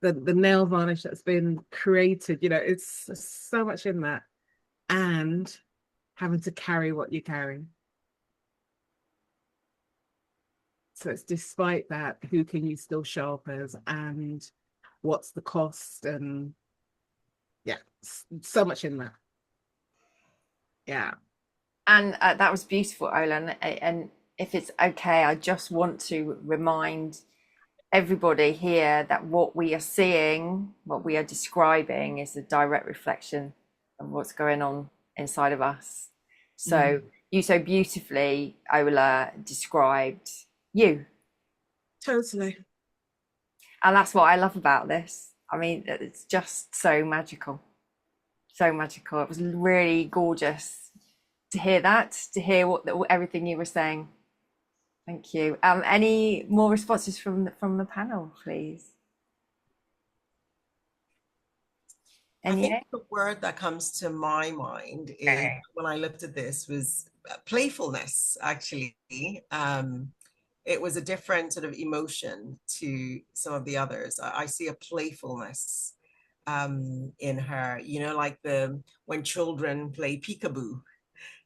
nail varnish that's been created, it's so much in that. And having to carry what you carry. So it's despite that, who can you still show up as, and what's the cost? And yeah, so much in that. Yeah. And that was beautiful, Ola. And if it's okay, I just want to remind everybody here that what we are seeing, what we are describing, is a direct reflection of what's going on inside of us. So you so beautifully, Ola, described you. Totally. And that's what I love about this. I mean, it's just so magical. So magical. It was really gorgeous to hear that, to hear everything you were saying. Thank you. Any more responses from the panel, please? I think Any? the word that comes to my mind is, when I looked at this, was playfulness, actually. It was a different sort of emotion to some of the others. I see a playfulness in her, like when children play peekaboo,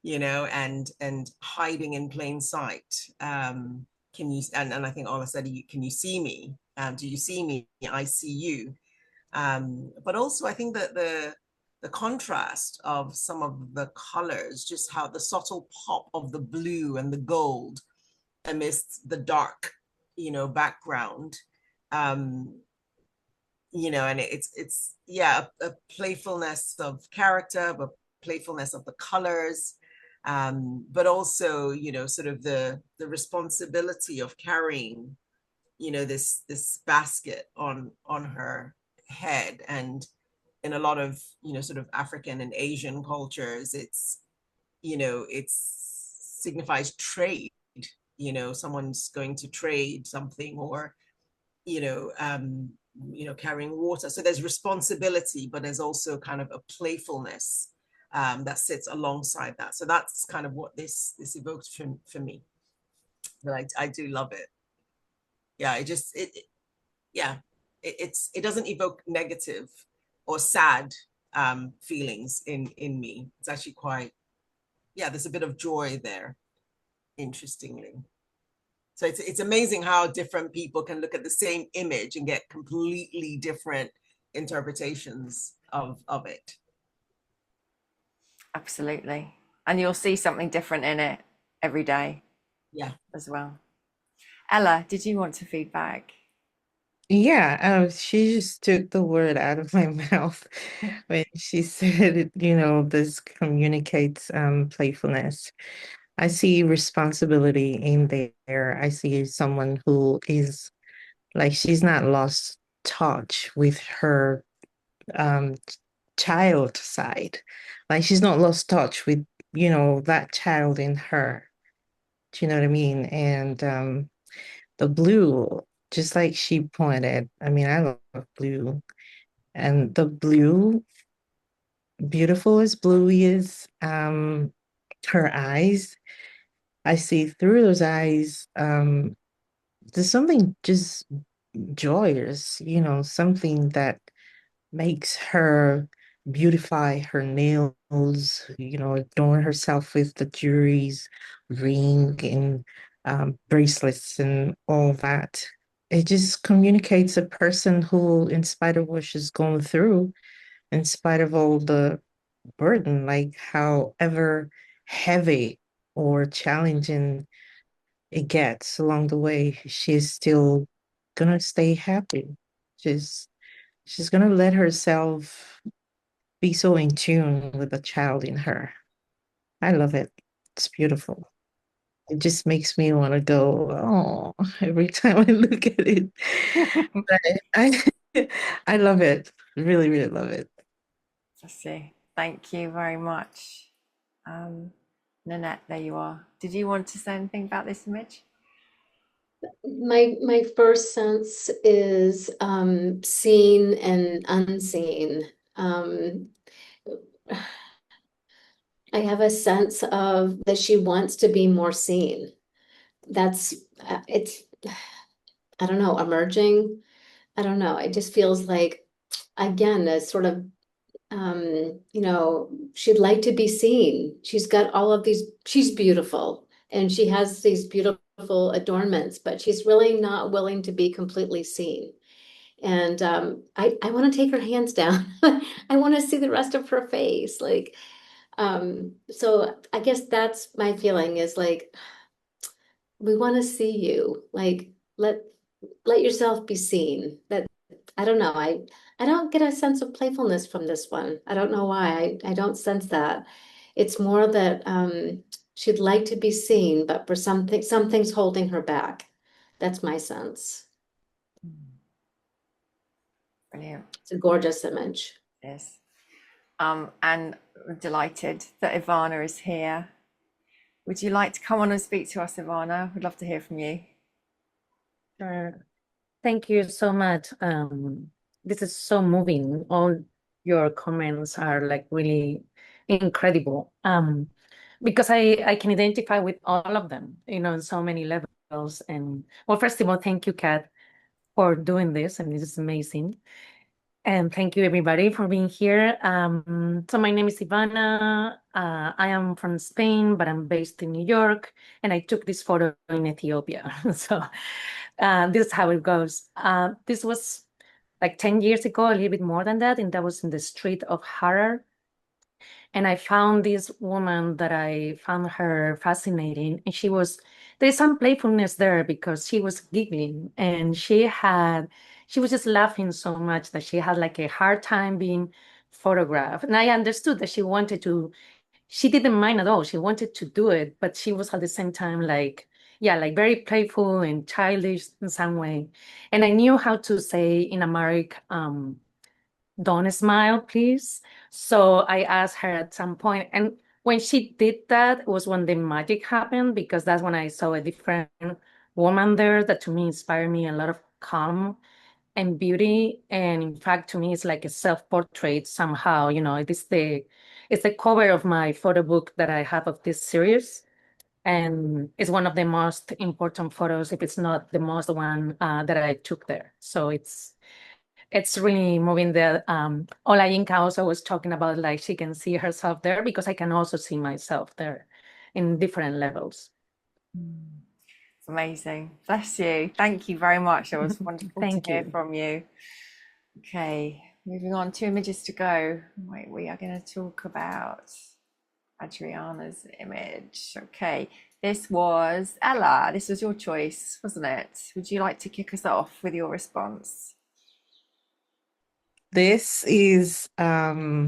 and hiding in plain sight. Can you, and I think Ola said, can you see me? Do you see me? I see you. But also I think that the contrast of some of the colors, just how the subtle pop of the blue and the gold amidst the dark, background, and it's yeah, a playfulness of character, but playfulness of the colors, but also, sort of the responsibility of carrying, this basket on her head. And in a lot of, sort of African and Asian cultures, it's signifies trade. Someone's going to trade something, or carrying water. So there's responsibility, but there's also kind of a playfulness that sits alongside that. So that's kind of what this evoked for me. But I do love it. Yeah, it doesn't evoke negative or sad feelings in me. It's actually quite, there's a bit of joy there, interestingly. So it's amazing how different people can look at the same image and get completely different interpretations of it. Absolutely. And you'll see something different in it every day. Yeah. As well. Ella, did you want to feedback? Yeah, she just took the word out of my mouth when she said, this communicates playfulness. I see responsibility in there. I see someone who is like, she's not lost touch with her child side. Like, she's not lost touch with, that child in her. Do you know what I mean? And the blue, just like she pointed, I mean, I love blue. And the blue, beautiful as blue is, her eyes, I see through those eyes, there's something just joyous, something that makes her beautify her nails, adorn herself with the jewelries, ring, and bracelets and all that. It just communicates a person who, in spite of what she's going through, in spite of all the burden, like however heavy or challenging it gets along the way, she's still gonna stay happy. She's gonna let herself be so in tune with the child in her. I love it. It's beautiful. It just makes me want to go, oh, every time I look at it. But I love it. Really, really love it. I see. Thank you very much. Nanette, there you are. Did you want to say anything about this image? My first sense is seen and unseen. I have a sense of that she wants to be more seen. That's it's I don't know, emerging. I don't know. It just feels like, again, a sort of she'd like to be seen. She's got all of these, she's beautiful and she has these beautiful adornments, but she's really not willing to be completely seen. And I want to take her hands down. I want to see the rest of her face. So I guess that's my feeling is like, we want to see you. Like, let yourself be seen. That I don't know. I don't get a sense of playfulness from this one. I don't know why. I don't sense that. It's more that she'd like to be seen, but for something's holding her back. That's my sense. Brilliant. It's a gorgeous image. Yes. And I'm delighted that Ivana is here. Would you like to come on and speak to us, Ivana? We'd love to hear from you. Sure. Thank you so much. This is so moving. All your comments are like really incredible. Because I can identify with all of them, you know, in so many levels. And well, first of all, thank you, Kat, for doing this. I mean, this is amazing. And thank you, everybody, for being here. So my name is Ivana. I am from Spain, but I'm based in New York, and I took this photo in Ethiopia. So this is how it goes. This was like 10 years ago, a little bit more than that, and that was in the street of Harar. And I found this woman that I found her fascinating, and there's some playfulness there because she was giggling, and she was just laughing so much that she had like a hard time being photographed. And I understood that she didn't mind at all. She wanted to do it, but she was at the same time like, yeah, like very playful and childish in some way. And I knew how to say in Amharic, don't smile, please. So I asked her at some point, and when she did that was when the magic happened, because that's when I saw a different woman there that to me inspired me a lot of calm and beauty. And in fact, to me, it's like a self-portrait somehow. You know, it's the cover of my photo book that I have of this series. And it's one of the most important photos, if it's not the most one that I took there. So it's really moving. The Ola Yinka also was talking about like she can see herself there, because I can also see myself there in different levels. It's amazing. Bless you. Thank you very much. It was wonderful to Thank hear you. from you. Okay, moving on, 2 images to go. Wait, we are going to talk about Adriana's image. Okay, this was Ella. This was your choice, wasn't it? Would you like to kick us off with your response? This is there are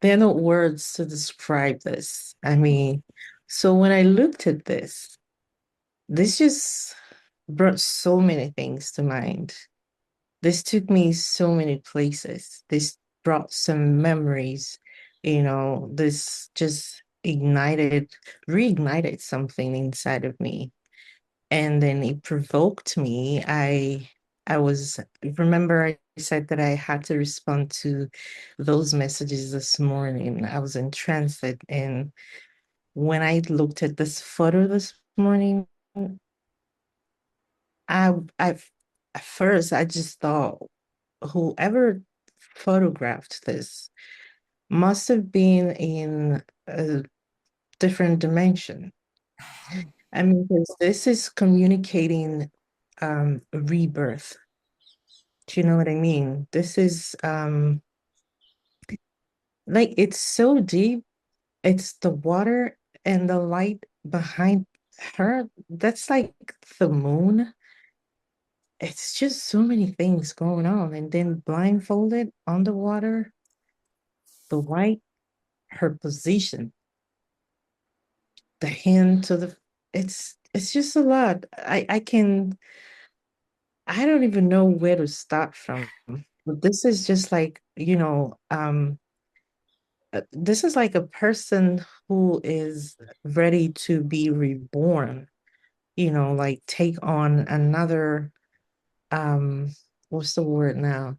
no words to describe this. I mean, so when I looked at this just brought so many things to mind. This took me so many places. This brought some memories, you know, this just reignited something inside of me. And then it provoked me. Remember I said that I had to respond to those messages this morning. I was in transit, and when I looked at this photo this morning, at first I just thought whoever photographed this must have been in a different dimension. I mean, because this is communicating rebirth. Do you know what I mean? This is like it's so deep. It's the water and the light behind her. That's like the moon. It's just so many things going on. And then blindfolded underwater, the white, her position, the hand to the it's just a lot. I don't even know where to start from. But this is just like, this is like a person who is ready to be reborn, like take on another, what's the word now?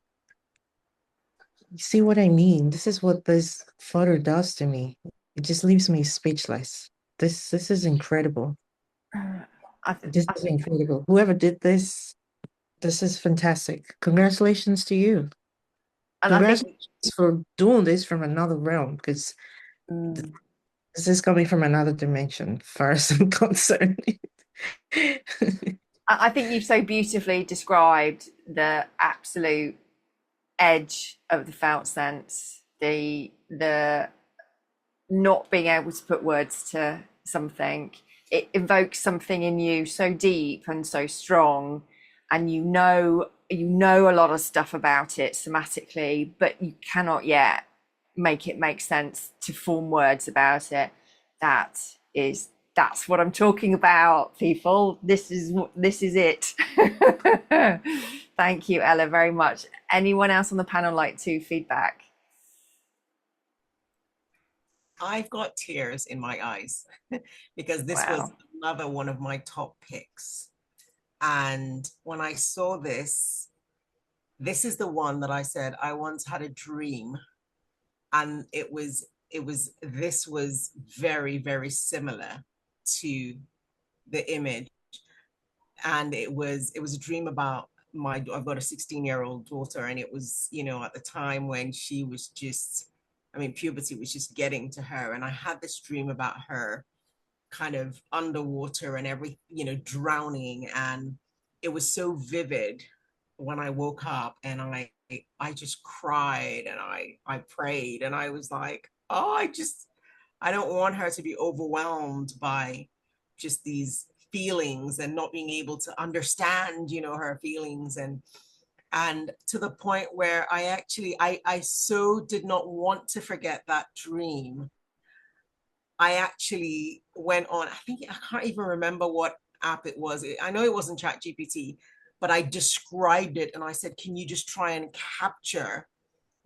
You see what I mean? This is what this photo does to me. It just leaves me speechless. This is incredible. This is incredible. Whoever did this is fantastic. Congratulations to you. And I think Congratulations for doing this from another realm, because this is coming from another dimension, far as I'm concerned. I think you've so beautifully described the absolute edge of the felt sense, the not being able to put words to something. It evokes something in you so deep and so strong, and you know a lot of stuff about it somatically, but you cannot yet make it make sense to form words about it. That's what I'm talking about, people. This is it. Thank you, Ella, very much. Anyone else on the panel like to feedback? I've got tears in my eyes because this was another one of my top picks. And when I saw this is the one that I said I once had a dream, and this was very, very similar to the image. And it was a dream about I've got a 16-year-old daughter, and it was, you know, at the time when she was just, I mean, puberty was just getting to her. And I had this dream about her kind of underwater and drowning. And it was so vivid when I woke up, and I just cried, and I prayed, and I was like, oh, I don't want her to be overwhelmed by just these feelings and not being able to understand, her feelings. And to the point where I so did not want to forget that dream. I actually went on, I can't even remember what app it was. I know it wasn't ChatGPT, but I described it and I said, can you just try and capture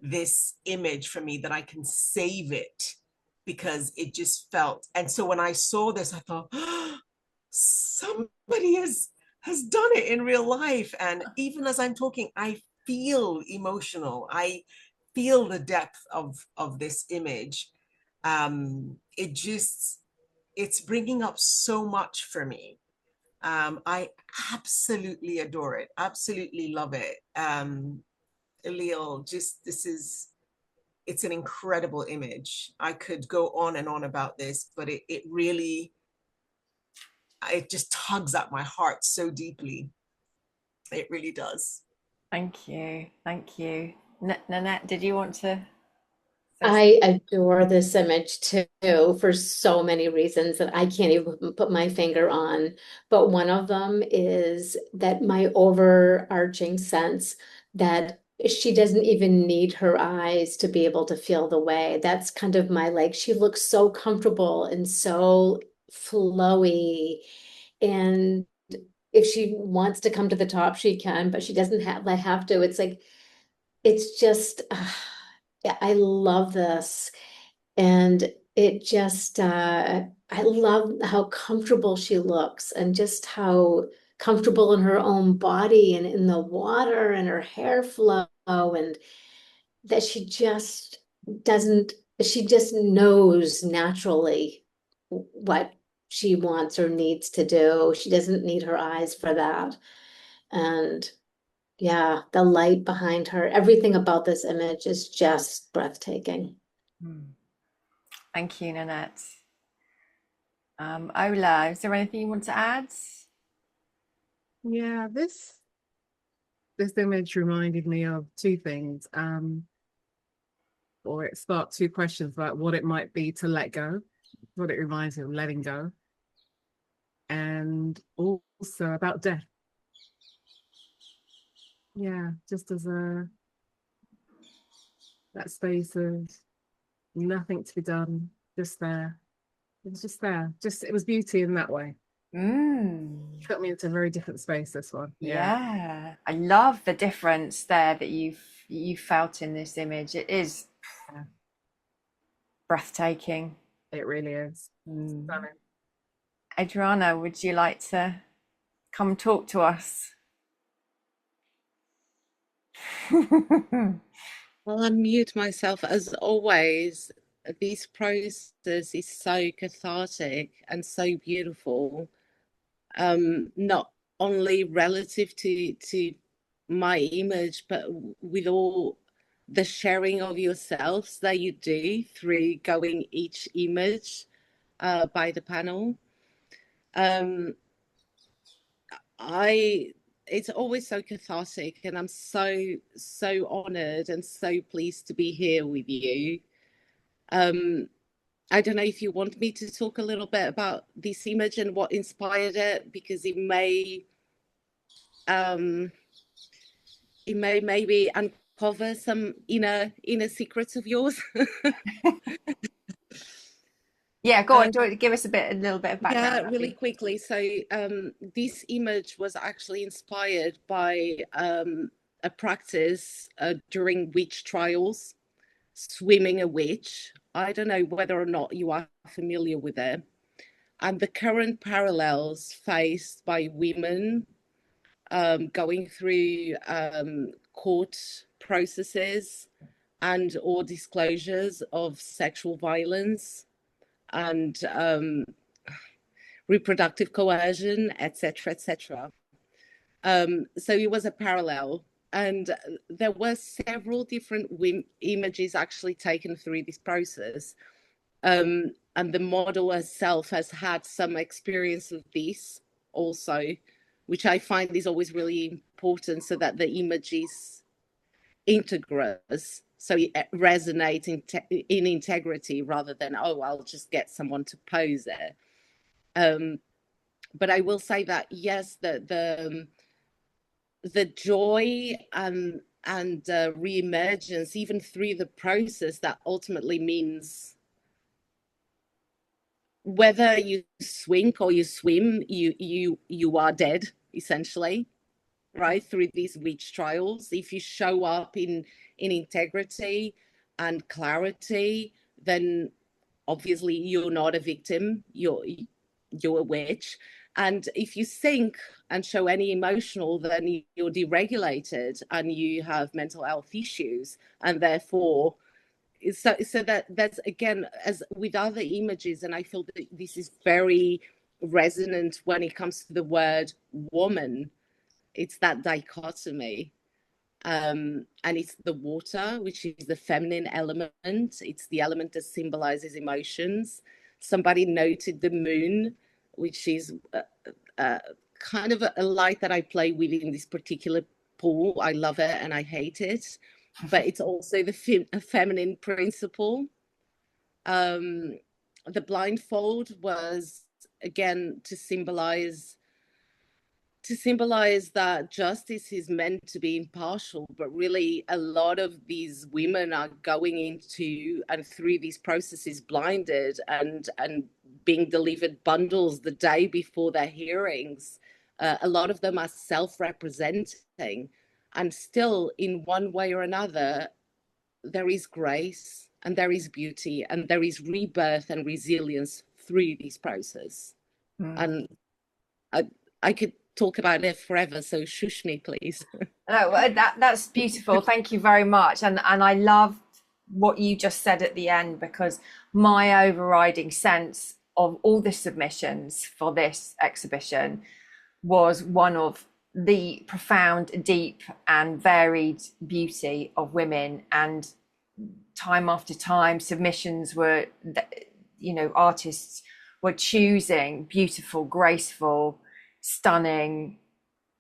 this image for me that I can save it? Because it just felt, and so when I saw this, I thought, oh, somebody has done it in real life. And even as I'm talking, I feel emotional. I feel the depth of this image. It's bringing up so much for me. I absolutely adore it, absolutely love it. Leal, it's an incredible image. I could go on and on about this, but it really, it just tugs at my heart so deeply. It really does. Thank you. Nanette, did you want to? I adore this image too for so many reasons that I can't even put my finger on. But one of them is that my overarching sense that she doesn't even need her eyes to be able to feel the way. That's kind of she looks so comfortable and so flowy. And if she wants to come to the top, she can, but she doesn't have to. It's just, yeah, I love this. And it just, I love how comfortable she looks and just how comfortable in her own body and in the water and her hair flow, and that she just knows naturally what she wants or needs to do. She doesn't need her eyes for that. And yeah, the light behind her, everything about this image is just breathtaking. Thank you, Nanette. Ola, is there anything you want to add? Yeah, this image reminded me of two things. Or it sparked two questions about what it might be to let go, what it reminds me of letting go, and also about death. Yeah, just as that space of nothing to be done, just there. It was just there. It was beauty in that way. Put me into a very different space, this one. Yeah. I love the difference there that you felt in this image. It is breathtaking. It really is. Stunning. Adriana, would you like to come talk to us? I'll unmute myself. As always, this process is so cathartic and so beautiful. Not only relative to my image, but with all the sharing of yourselves that you do through going each image by the panel. It's always so cathartic, and I'm so honored and so pleased to be here with you. I don't know if you want me to talk a little bit about this image and what inspired it, because it may maybe uncover some inner secrets of yours. Yeah, go on, give us a little bit of background. Yeah, really quickly. So this image was actually inspired by a practice during witch trials, swimming a witch. I don't know whether or not you are familiar with it. And the current parallels faced by women going through court processes and or disclosures of sexual violence and reproductive coercion, etc., etc. So it was a parallel, and there were several different images actually taken through this process. And the model herself has had some experience of this also, which I find is always really important, so that the image is integrous, so it resonates in integrity rather than, oh, I'll just get someone to pose it. But I will say that yes, the joy and re-emergence, even through the process, that ultimately means whether you swink or you swim, you are dead, essentially, right? Through these witch trials, if you show up in integrity and clarity, then obviously you're not a victim, you're a witch. And if you sink and show any emotional, then you're deregulated and you have mental health issues, and therefore so that's again, as with other images, and I feel that this is very resonant when it comes to the word woman. It's that dichotomy, and it's the water, which is the feminine element. It's the element that symbolizes emotions. Somebody noted the moon, which is kind of a light that I play with in this particular pool. I love it and I hate it, but it's also the feminine principle. The blindfold was again to symbolize that justice is meant to be impartial, but really a lot of these women are going into and through these processes blinded and being delivered bundles the day before their hearings. A lot of them are self-representing, and still in one way or another there is grace and there is beauty and there is rebirth and resilience through this process. And I could talk about it forever, so shush me, please. No, that's beautiful. Thank you very much. And I love what you just said at the end, because my overriding sense of all the submissions for this exhibition was one of the profound, deep and varied beauty of women. And time after time, submissions were, artists were choosing beautiful, graceful, stunning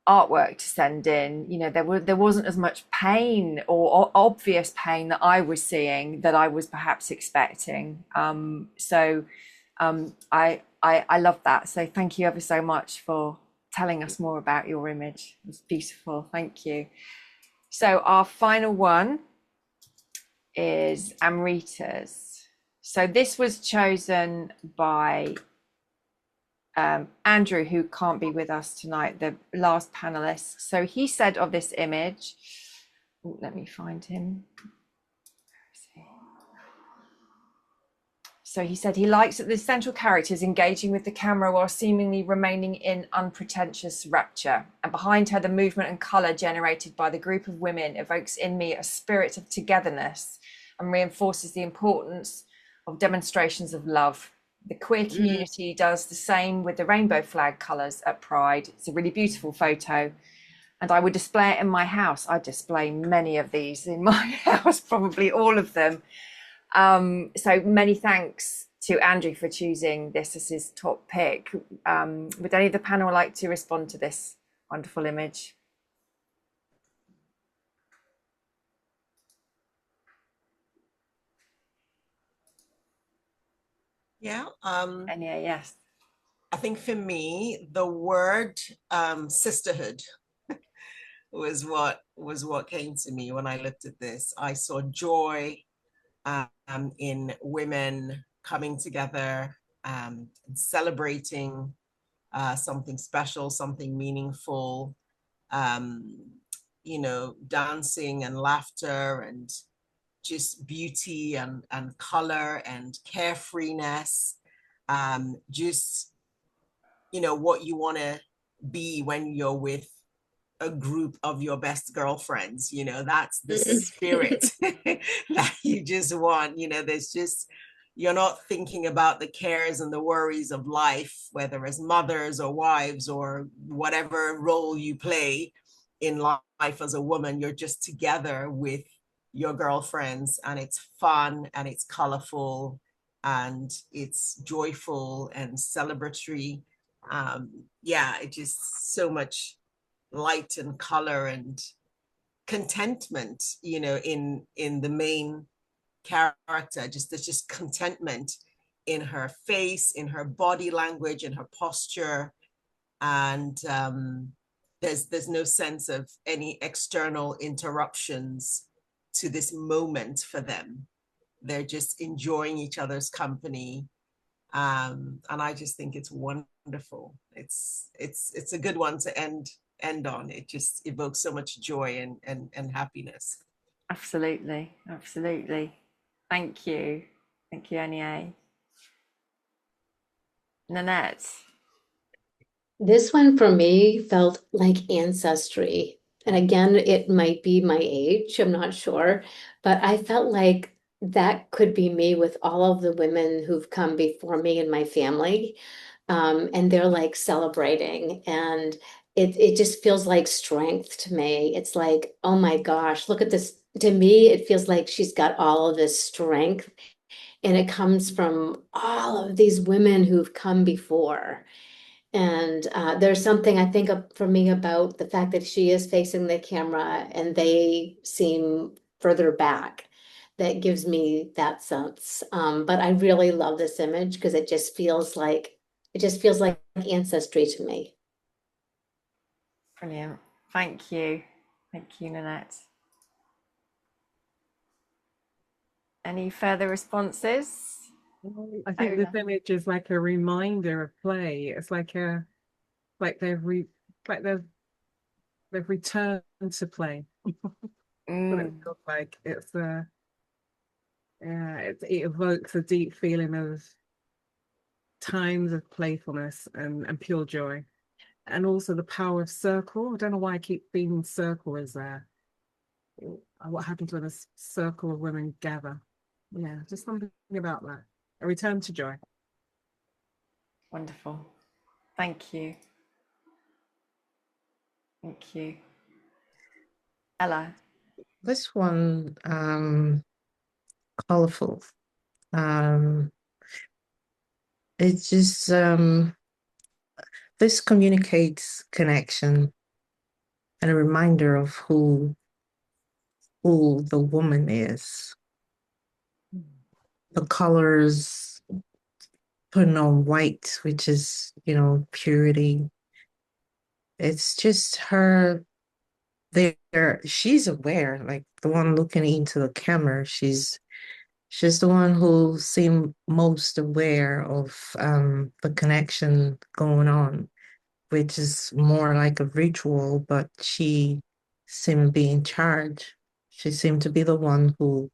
artwork to send in. There wasn't as much pain or obvious pain that I was seeing that I was perhaps expecting. I love that. So thank you ever so much for telling us more about your image. It was beautiful. Thank you. So our final one is Amrita's. So this was chosen by Andrew, who can't be with us tonight, the last panelist. So he said of this image, let me find him. So he said he likes that the central character is engaging with the camera while seemingly remaining in unpretentious rapture. And behind her, the movement and colour generated by the group of women evokes in me a spirit of togetherness and reinforces the importance of demonstrations of love. The queer community does the same with the rainbow flag colours at Pride. It's a really beautiful photo, and I would display it in my house. I display many of these in my house, probably all of them. So many thanks to Andrew for choosing this as his top pick. Would any of the panel like to respond to this wonderful image? Yeah. Yes. I think for me, the word sisterhood was what came to me when I looked at this. I saw joy in women coming together, celebrating something special, something meaningful, dancing and laughter and just beauty and color and carefreeness, just, what you want to be when you're with a group of your best girlfriends. That's the spirit that you just want. There's just, you're not thinking about the cares and the worries of life, whether as mothers or wives or whatever role you play in life as a woman. You're just together with your girlfriends, and it's fun and it's colorful and it's joyful and celebratory. It just so much light and color and contentment, in the main character. There's just contentment in her face, in her body language, in her posture, and there's no sense of any external interruptions to this moment for them. They're just enjoying each other's company, and I just think it's wonderful. It's a good one to end on. It just evokes so much joy and happiness. Absolutely. Thank you, Anya. Nanette. This one for me felt like ancestry. And again, it might be my age, I'm not sure, but I felt like that could be me with all of the women who've come before me in my family. And they're like celebrating, and it just feels like strength to me. It's like, oh my gosh, look at this. To me, it feels like she's got all of this strength, and it comes from all of these women who've come before. And there's something I think for me about the fact that she is facing the camera and they seem further back. That gives me that sense. But I really love this image because it just feels like ancestry to me. Brilliant. Thank you, Nanette. Any further responses? I think this image is like a reminder of play. It's like they've returned to play. What it feels like. It evokes a deep feeling of times of playfulness and pure joy, and also the power of circle. I don't know why I keep feeling circle is there. What happens when a circle of women gather? Yeah, just something about that. A return to joy. Wonderful. Thank you. Ella. This one, colorful. It's just this communicates connection and a reminder of who the woman is. The colors putting on white, which is, purity. It's just her there. She's aware, like the one looking into the camera. She's the one who seemed most aware of the connection going on, which is more like a ritual, but she seemed to be in charge. She seemed to be the one who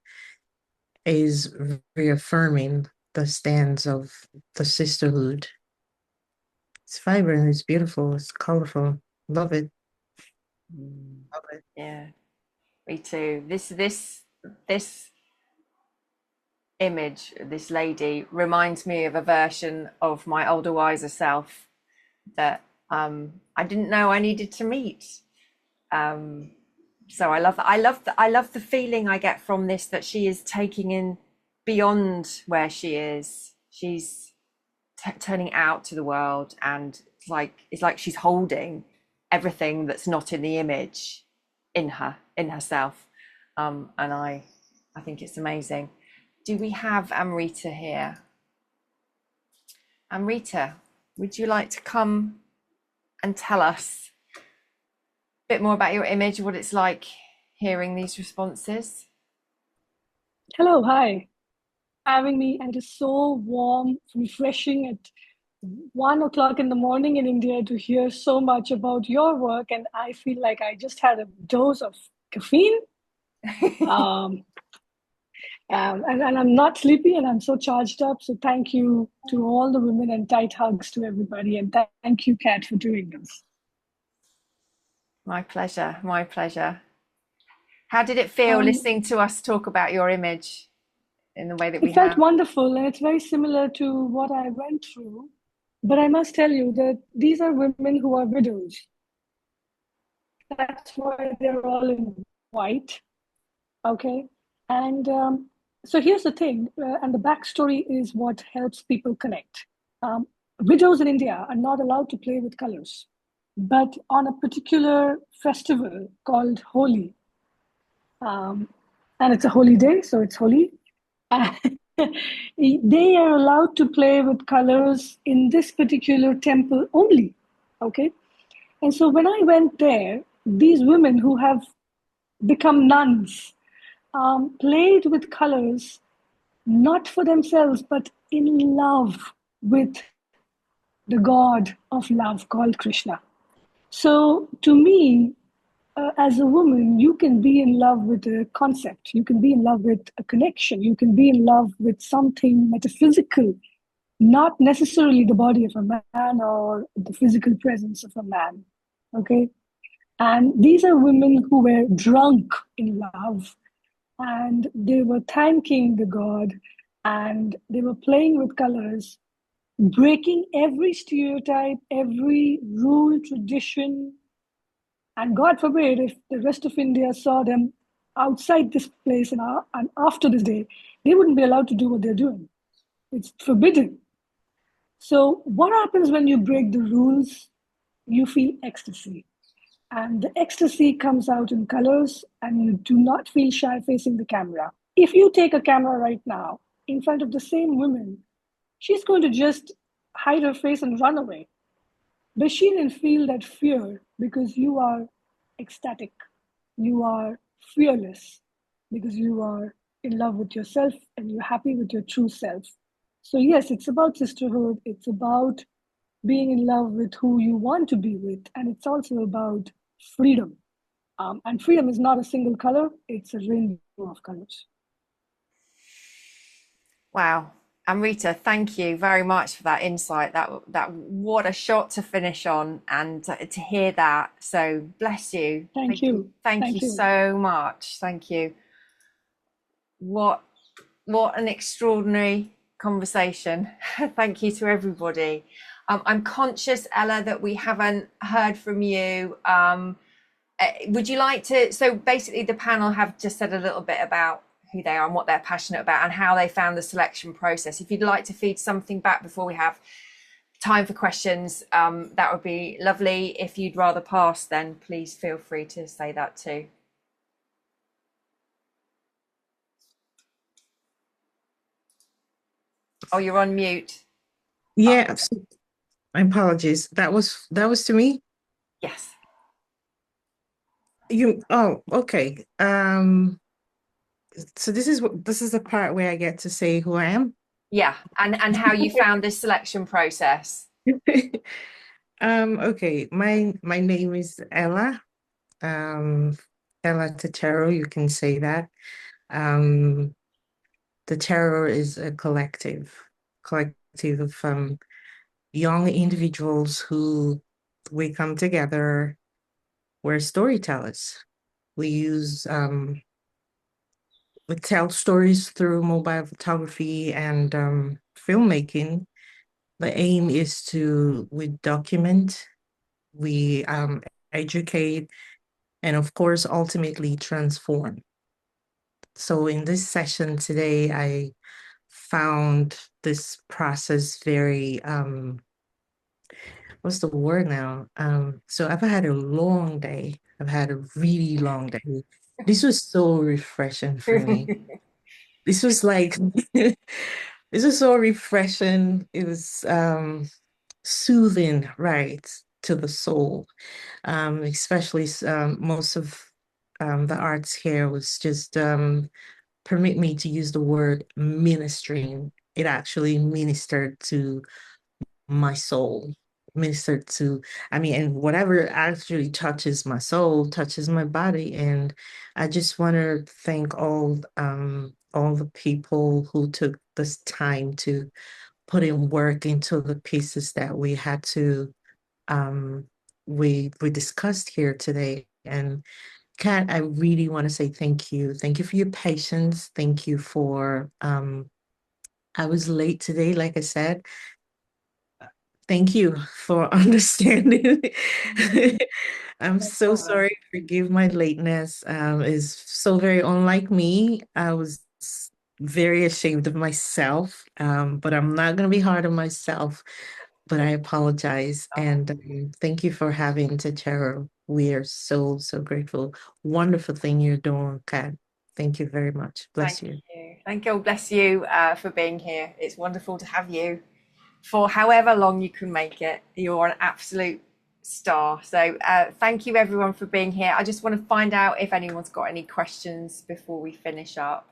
is reaffirming the stands of the sisterhood. It's vibrant, it's beautiful, it's colorful. Love it. Love it. Yeah, me too. This image, this lady, reminds me of a version of my older, wiser self that I didn't know I needed to meet. So I love the feeling I get from this, that she is taking in beyond where she is. She's turning out to the world, and it's like she's holding everything that's not in the image in herself. And I think it's amazing. Do we have Amrita here? Amrita, would you like to come and tell us bit more about your image, what it's like hearing these responses. Hello, hi. Having me, and it is so warm, refreshing at 1 o'clock in the morning in India to hear so much about your work, and I feel like I just had a dose of caffeine. Um, and I'm not sleepy, and I'm so charged up. So thank you to all the women, and tight hugs to everybody, and thank you, Kat, for doing this. My pleasure, my pleasure. How did it feel listening to us talk about your image in the way that we It felt have? wonderful, and it's very similar to what I went through. But I must tell you that these are women who are widows. That's why they're all in white. Okay. And so here's the thing, and the backstory is what helps people connect. Widows in India are not allowed to play with colors, but on a particular festival called Holi, and it's a holy day, so it's Holi. They are allowed to play with colors in this particular temple only. Okay. And so when I went there, these women who have become nuns played with colors, not for themselves, but in love with the god of love called Krishna. So to me, as a woman, you can be in love with a concept, you can be in love with a connection, you can be in love with something metaphysical, not necessarily the body of a man or the physical presence of a man. Okay. And these are women who were drunk in love, and they were thanking the god, and they were playing with colors, breaking every stereotype, every rule, tradition. And God forbid if the rest of India saw them outside this place and after this day, they wouldn't be allowed to do what they're doing. It's forbidden. So what happens when you break the rules? You feel ecstasy. And the ecstasy comes out in colors, and you do not feel shy facing the camera. If you take a camera right now in front of the same woman, she's going to just hide her face and run away. But she didn't feel that fear because you are ecstatic. You are fearless because you are in love with yourself and you're happy with your true self. So yes, it's about sisterhood. It's about being in love with who you want to be with. And it's also about freedom. And freedom is not a single color, it's a rainbow of colors. Wow. Amrita, thank you very much for that insight. That what a shot to finish on, and to hear that. So bless you. Thank you. Thank Thank you you. so much. Thank you. What an extraordinary conversation. Thank you to everybody. I'm conscious, Ella, that we haven't heard from you. Would you like to? So basically, the panel have just said a little bit about who they are and what they're passionate about and how they found the selection process. If you'd like to feed something back before we have time for questions, that would be lovely. If you'd rather pass, then please feel free to say that too. Oh, you're on mute. Yeah, my apologies. That was to me. Yes. Okay. So this is the part where I get to say who I am. Yeah, and how you found this selection process. Okay, my name is Ella. Ella Tetero, you can say that. The Terror is a collective of young individuals who we come together. We're storytellers. We tell stories through mobile photography and filmmaking. The aim is we document, we educate, and of course, ultimately transform. So in this session today, I found this process very, what's the word now? So I've had a long day. I've had a really long day. This was so refreshing for me. This was like, this was so refreshing. It was soothing, right? to the soul. Especially most of the arts here was just permit me to use the word ministering. It actually ministered to my soul, ministered to, I mean, and whatever actually touches my soul touches my body. And I just want to thank all the people who took this time to put in work into the pieces that we had to we discussed here today. And Kat, I really want to say thank you. Thank you for your patience. Thank you for I was late today, like I said. Thank you for understanding. I'm so sorry. Forgive my lateness. Is so very unlike me. I was very ashamed of myself. But I'm not gonna be hard on myself. But I apologize. And thank you for having Techero. We are so, so grateful. Wonderful thing you're doing, Kat. Thank you very much. Bless Thank you. you. Thank you. Bless you for being here. It's wonderful to have you for however long you can make it. You're an absolute star. So thank you everyone for being here. I just want to find out if anyone's got any questions before we finish up.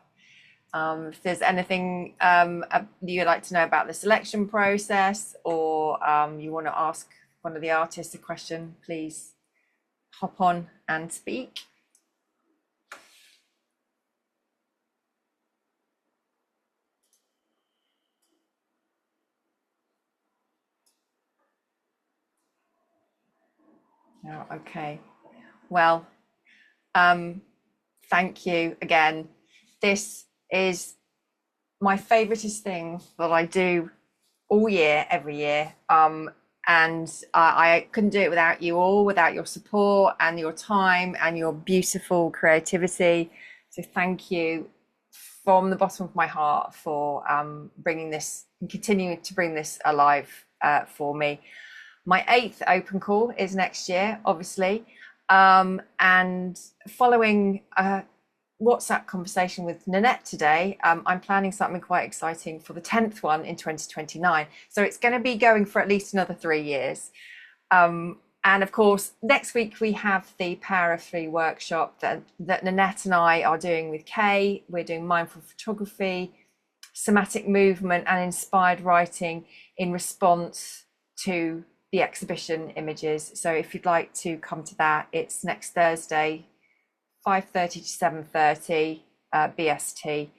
If there's anything you'd like to know about the selection process, or you want to ask one of the artists a question, please hop on and speak. Oh, okay. Well, thank you again. This is my favoritist thing that I do all year, every year. And I couldn't do it without you all, without your support and your time and your beautiful creativity. So thank you from the bottom of my heart for bringing this and continuing to bring this alive for me. My 8th open call is next year, obviously. And following a WhatsApp conversation with Nanette today, I'm planning something quite exciting for the 10th one in 2029. So it's going to be going for at least another 3 years. And of course, next week we have the Power of Three workshop that Nanette and I are doing with Kay. We're doing mindful photography, somatic movement and inspired writing in response to the exhibition images. So if you'd like to come to that, it's next Thursday, 5:30 to 7:30 BST,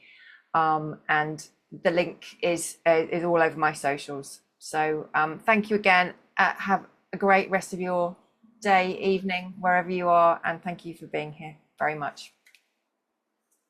and the link is all over my socials. So thank you again. Have a great rest of your day, evening, wherever you are, and thank you for being here very much.